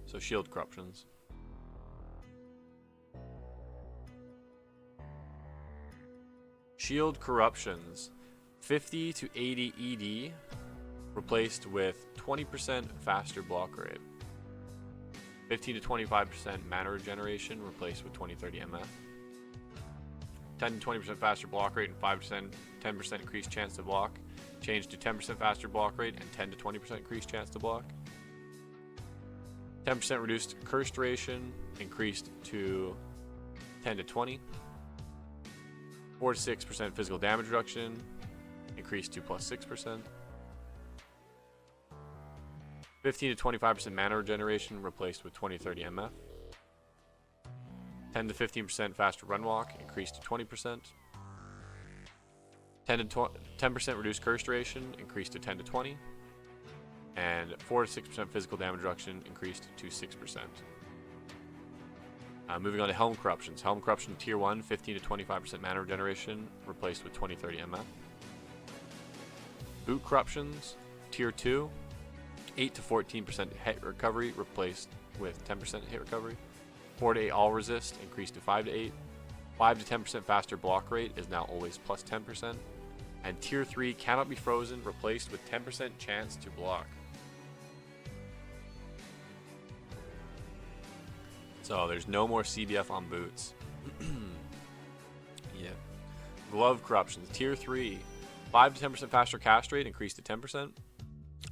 So shield corruptions. Shield corruptions. 50 to 80 ED replaced with 20% faster block rate. 15 to 25% mana regeneration replaced with 20-30 MF. 10 to 20% faster block rate and 10% increased chance to block. Changed to 10% faster block rate and 10 to 20% increased chance to block. 10% reduced curse duration increased to 10 to 20. 4 to 6% physical damage reduction increased to plus 6%. 15 to 25% mana regeneration replaced with 20-30 MF. 10 to 15% faster run walk increased to 20%. 10% reduced curse duration increased to 10 to 20. And 4 to 6% physical damage reduction increased to 6%. Moving on to Helm Corruptions. Helm Corruption Tier 1, 15 to 25% mana regeneration replaced with 20-30 MF. Boot Corruptions Tier 2, 8 to 14% hit recovery replaced with 10% hit recovery. 4 to 8 all resist increased to 5 to 8. 5 to 10% faster block rate is now always plus 10%. And Tier 3 cannot be frozen replaced with 10% chance to block. So there's no more CBF on boots. Yeah. Glove Corruptions Tier 3, 5 to 10% faster cast rate increased to 10%.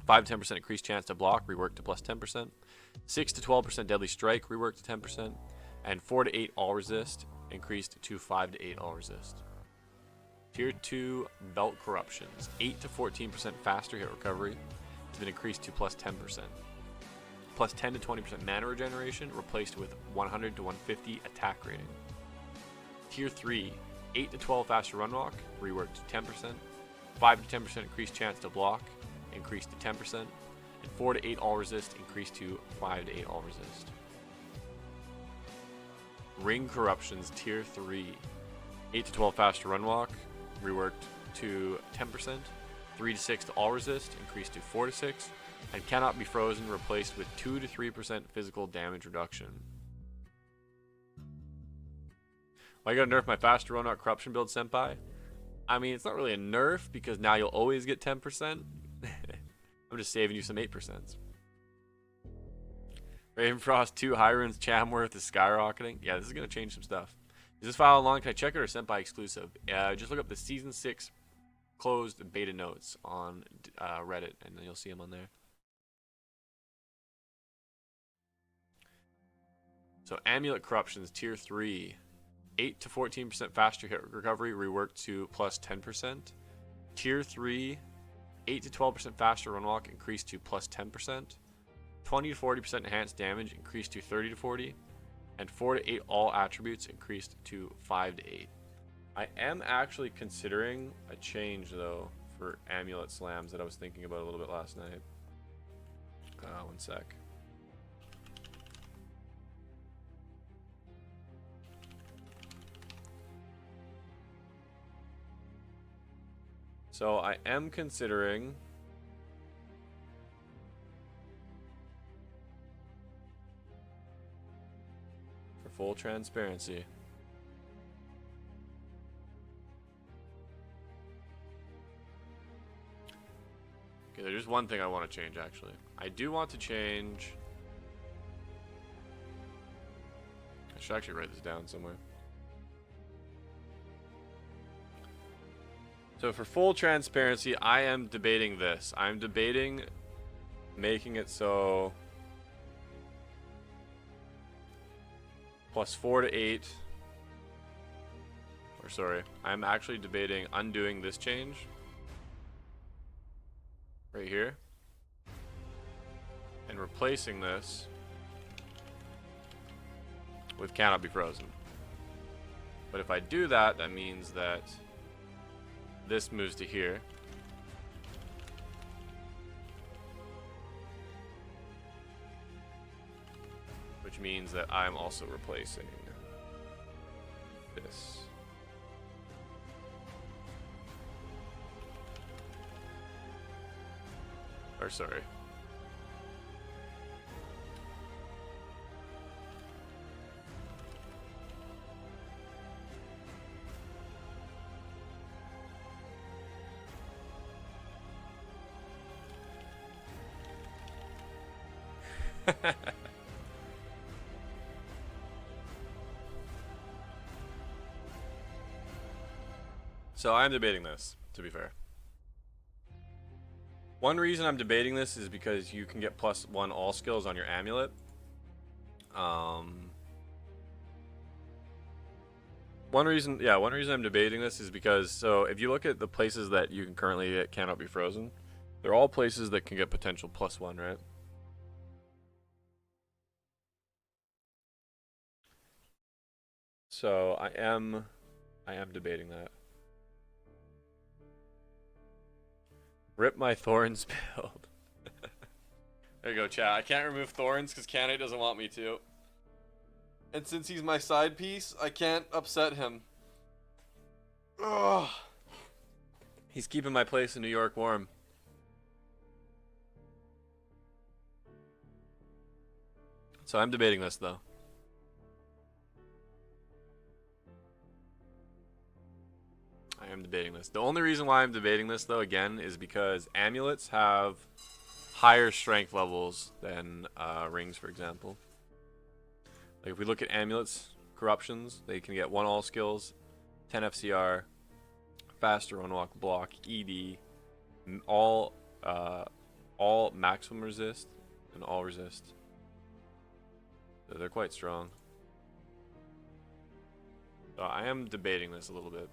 5 to 10% increased chance to block, reworked to plus 10%. 6 to 12% deadly strike, reworked to 10%. And 4 to 8 all resist, increased to 5 to 8 all resist. Tier 2 Belt Corruptions, 8 to 14% faster hit recovery, has been increased to plus 10%. Plus 10 to 20% mana regeneration, replaced with 100 to 150 attack rating. Tier 3, 8 to 12 faster run walk, reworked to 10%. 5 to 10% increased chance to block, increased to 10%, and 4 to 8 all resist increased to 5 to 8 all resist. Ring Corruptions Tier 3, 8 to 12 faster run walk, reworked to 10%, 3 to 6 to all resist increased to 4 to 6, and cannot be frozen replaced with 2 to 3% physical damage reduction. Why you gotta nerf my faster run walk corruption build, Senpai? I mean, it's not really a nerf because now you'll always get 10%. I'm just saving you some 8%. Ravenfrost 2 High Runes Chamworth is skyrocketing. Yeah, this is going to change some stuff. Is this file online? Can I check it or Senpai exclusive? Just look up the Season 6 closed beta notes on Reddit and then you'll see them on there. So Amulet Corruptions Tier 3. 8 to 14% faster hit recovery reworked to plus 10%. Tier 3. 8 to 12% faster run walk increased to plus 10%. 20 to 40% enhanced damage increased to 30 to 40. And 4 to 8 all attributes increased to 5 to 8. I am actually considering a change though for Amulet Slams that I was thinking about a little bit last night. One sec. So I am considering for full transparency. Okay, there's one thing I want to change actually. I do want to change. I should actually write this down somewhere. So for full transparency, I am debating this. I'm debating making it so plus 4 to 8. Or sorry, I'm actually debating undoing this change right here and replacing this with cannot be frozen. But if I do that, that means that this moves to here. Which means that I'm also replacing this. Or sorry. So I'm debating this, to be fair. One reason I'm debating this is because you can get +1 all skills on your amulet. One reason I'm debating this is because, so if you look at the places that you can currently get cannot be frozen, they're all places that can get potential +1, right? So I am debating that. Rip my thorns build. There you go, chat. I can't remove thorns because Canada doesn't want me to. And since he's my side piece, I can't upset him. Ugh. He's keeping my place in New York warm. So I'm debating this, though. I am debating this. The only reason why I'm debating this, though, again, is because amulets have higher strength levels than rings, for example. Like if we look at amulets, corruptions, they can get 1 all skills, 10 FCR, faster run walk block, ED, all maximum resist, and all resist. So they're quite strong. So I am debating this a little bit.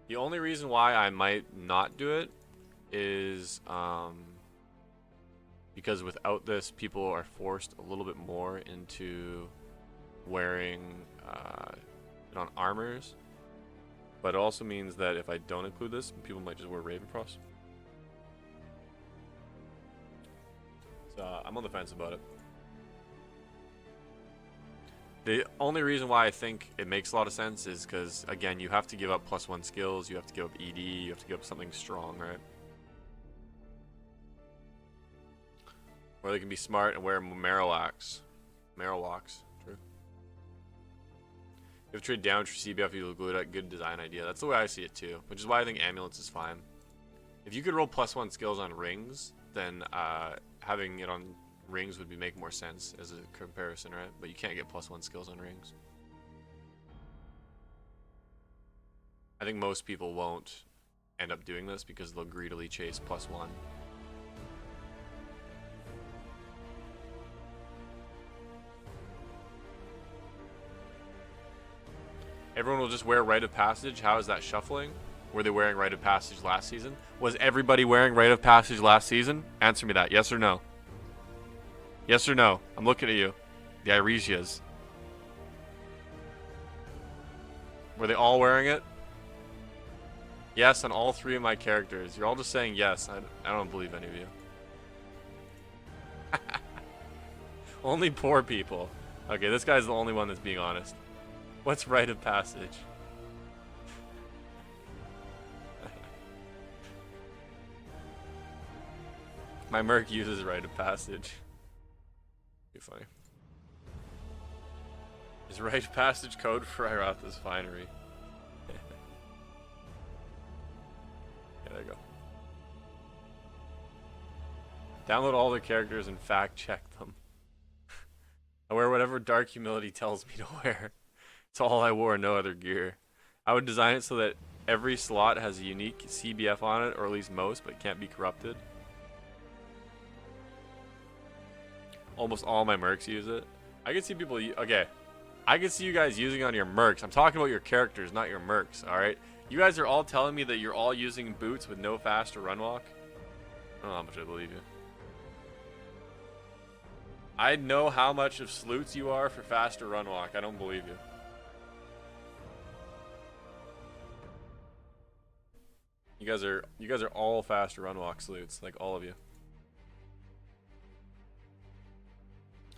The only reason why I might not do it is because without this, people are forced a little bit more into wearing it on armors. But it also means that if I don't include this, people might just wear Ravenfrost. So I'm on the fence about it. The only reason why I think it makes a lot of sense is because, again, you have to give up +1 skills, you have to give up ED, you have to give up something strong, right? Or they can be smart and wear Marowaks. Marowaks, true. You have to trade damage for CBF, you look good at good design idea. That's the way I see it too, which is why I think amulets is fine. If you could roll +1 skills on rings, then having it on rings would make more sense as a comparison, right? But you can't get +1 skills on rings. I think most people won't end up doing this because they'll greedily chase +1. Everyone will just wear Rite of Passage. How is that shuffling? Were they wearing Rite of Passage last season? Was everybody wearing Rite of Passage last season? Answer me that. Yes or no? Yes or no? I'm looking at you. The Iresias. Were they all wearing it? Yes, on all 3 of my characters. You're all just saying yes. I don't believe any of you. Only poor people. Okay, this guy's the only one that's being honest. What's Rite of Passage? My merc uses Rite of Passage. Be funny. Is Rite of Passage code for Iratha's Finery? Yeah, there you go. Download all the characters and fact check them. I wear whatever Dark Humility tells me to wear. It's all I wore, no other gear. I would design it so that every slot has a unique CBF on it, or at least most, but it can't be corrupted. Almost all my mercs use it. I can see people, okay. I can see you guys using it on your mercs. I'm talking about your characters, not your mercs, alright? You guys are all telling me that you're all using boots with no fast or run walk. I don't know how much I believe you. I know how much of sleuths you are for fast or run walk. I don't believe you. You guys are all fast run walk sleuths, like all of you.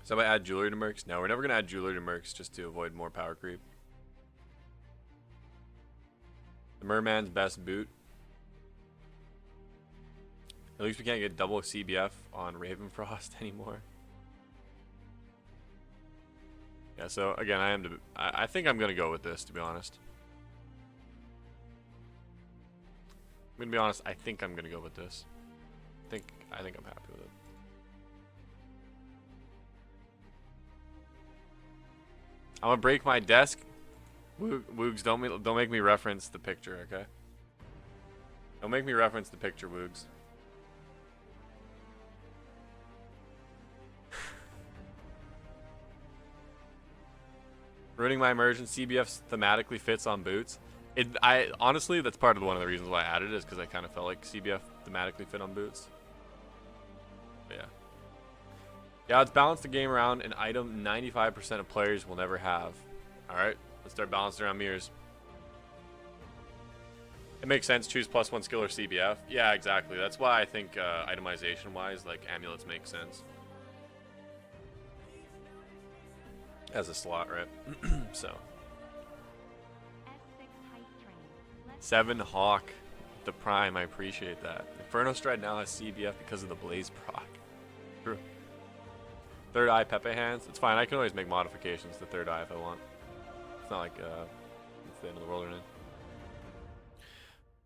So I add jewelry to mercs? No, we're never gonna add jewelry to mercs just to avoid more power creep. The Merman's best boot. At least we can't get double CBF on Ravenfrost anymore. Yeah, so again, I think I'm gonna go with this, to be honest. I'm gonna be honest, I think I'm gonna go with this. I think I'm happy with it. I'm gonna break my desk. Woogs, don't make me reference the picture, okay? Don't make me reference the picture, Woogs. Ruining my immersion. CBF thematically fits on boots. I honestly, that's part of one of the reasons why I added it, is because I kind of felt like CBF thematically fit on boots. But yeah. Yeah, let's balance the game around an item 95% of players will never have. Alright, let's start balancing around mirrors. It makes sense, choose +1 skill or CBF. Yeah, exactly. That's why I think itemization-wise, like, amulets make sense. As a slot, right? So. 7 Hawk, the Prime, I appreciate that. Inferno Stride now has CBF because of the Blaze proc. True. Third Eye Pepe Hands, it's fine, I can always make modifications to Third Eye if I want. It's not like it's the end of the world or anything.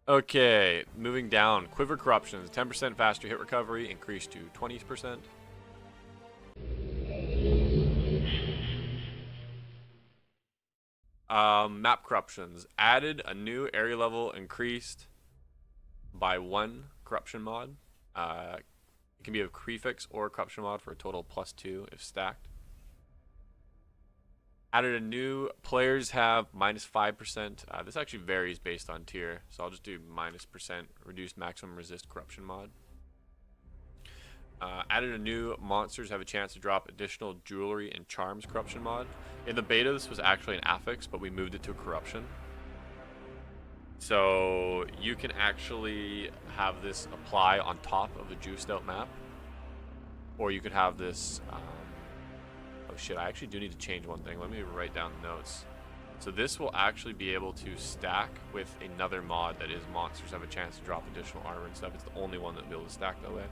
Okay, moving down. Quiver Corruptions, 10% faster hit recovery, increased to 20%. Map Corruptions, added a new area level increased by 1 corruption mod. It can be a prefix or a corruption mod for a total +2 if stacked. Added a new players have -5%. This actually varies based on tier, so I'll just do -% reduced maximum resist corruption mod. Added a new monsters have a chance to drop additional jewelry and charms corruption mod. In the beta, this was actually an affix, but we moved it to corruption. So you can actually have this apply on top of a juiced out map, or you could have this. Oh shit! I actually do need to change one thing. Let me write down the notes. So this will actually be able to stack with another mod that is monsters have a chance to drop additional armor and stuff. It's the only one that will be able to stack that way.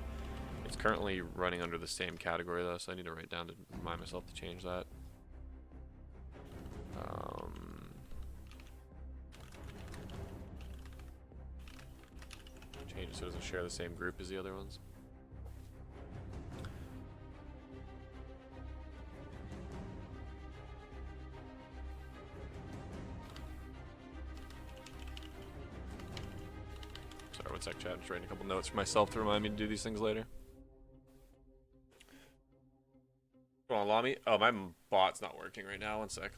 It's currently running under the same category though, so I need to write down to remind myself to change that. Change it so it doesn't share the same group as the other ones. Sorry, one sec, chat. I'm just writing a couple notes for myself to remind me to do these things later. Come on, Lami. Oh, my bot's not working right now. One sec.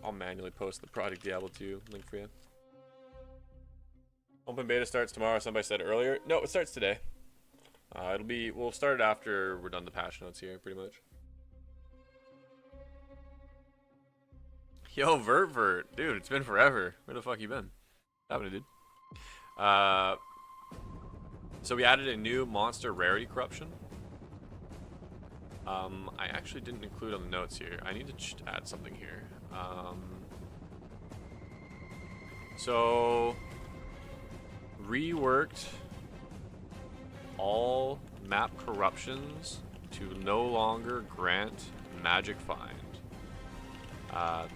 I'll manually post the Project Diablo 2 link for you. Open beta starts tomorrow. Somebody said earlier. No, it starts today. We'll start it after we're done the patch notes here, pretty much. Yo, Vert, dude, it's been forever. Where the fuck you been? What happened, dude? So we added a new monster rarity corruption. I actually didn't include on the notes here. I need to add something here. So reworked all map corruptions to no longer grant magic find.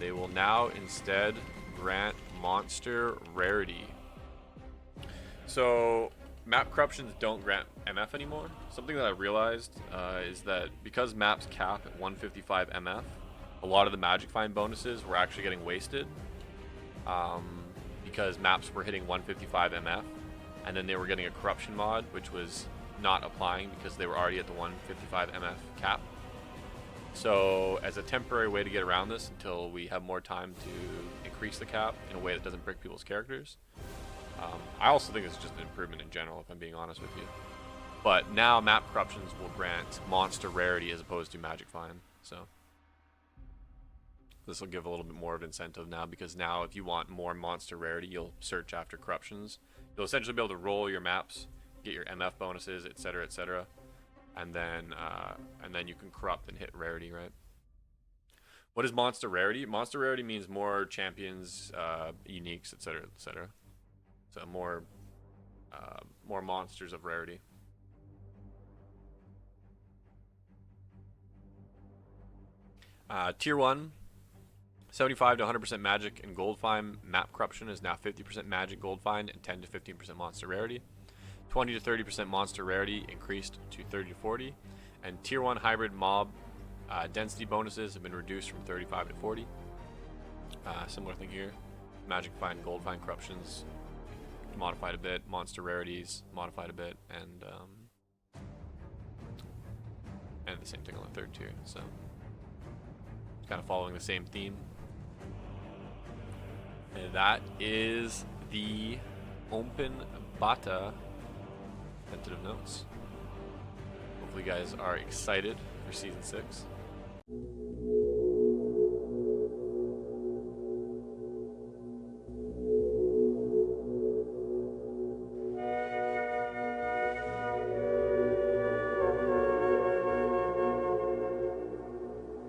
They will now instead grant monster rarity. So map corruptions don't grant MF anymore. Something that I realized is that because maps cap at 155 MF, a lot of the magic find bonuses were actually getting wasted because maps were hitting 155 MF, and then they were getting a corruption mod, which was not applying because they were already at the 155 MF cap. So as a temporary way to get around this until we have more time to increase the cap in a way that doesn't break people's characters, I also think it's just an improvement in general, if I'm being honest with you. But now map corruptions will grant monster rarity as opposed to magic find. So this will give a little bit more of incentive now, because now if you want more monster rarity, you'll search after corruptions. You'll essentially be able to roll your maps, get your MF bonuses, etc., etc., and then you can corrupt and hit rarity, right? What is monster rarity? Monster rarity means more champions, uniques, etc., etc. So more monsters of rarity. Tier 1, 75 to 100% magic and gold find map corruption is now 50% magic gold find and 10 to 15% monster rarity. 20 to 30% monster rarity increased to 30 to 40. And tier 1 hybrid mob Density bonuses have been reduced from 35 to 40. Similar thing here. Magic Find, Gold Find Corruptions modified a bit. Monster Rarities modified a bit, and the same thing on the third tier. So kind of following the same theme. And that is the Open Beta tentative notes. Hopefully you guys are excited for Season 6.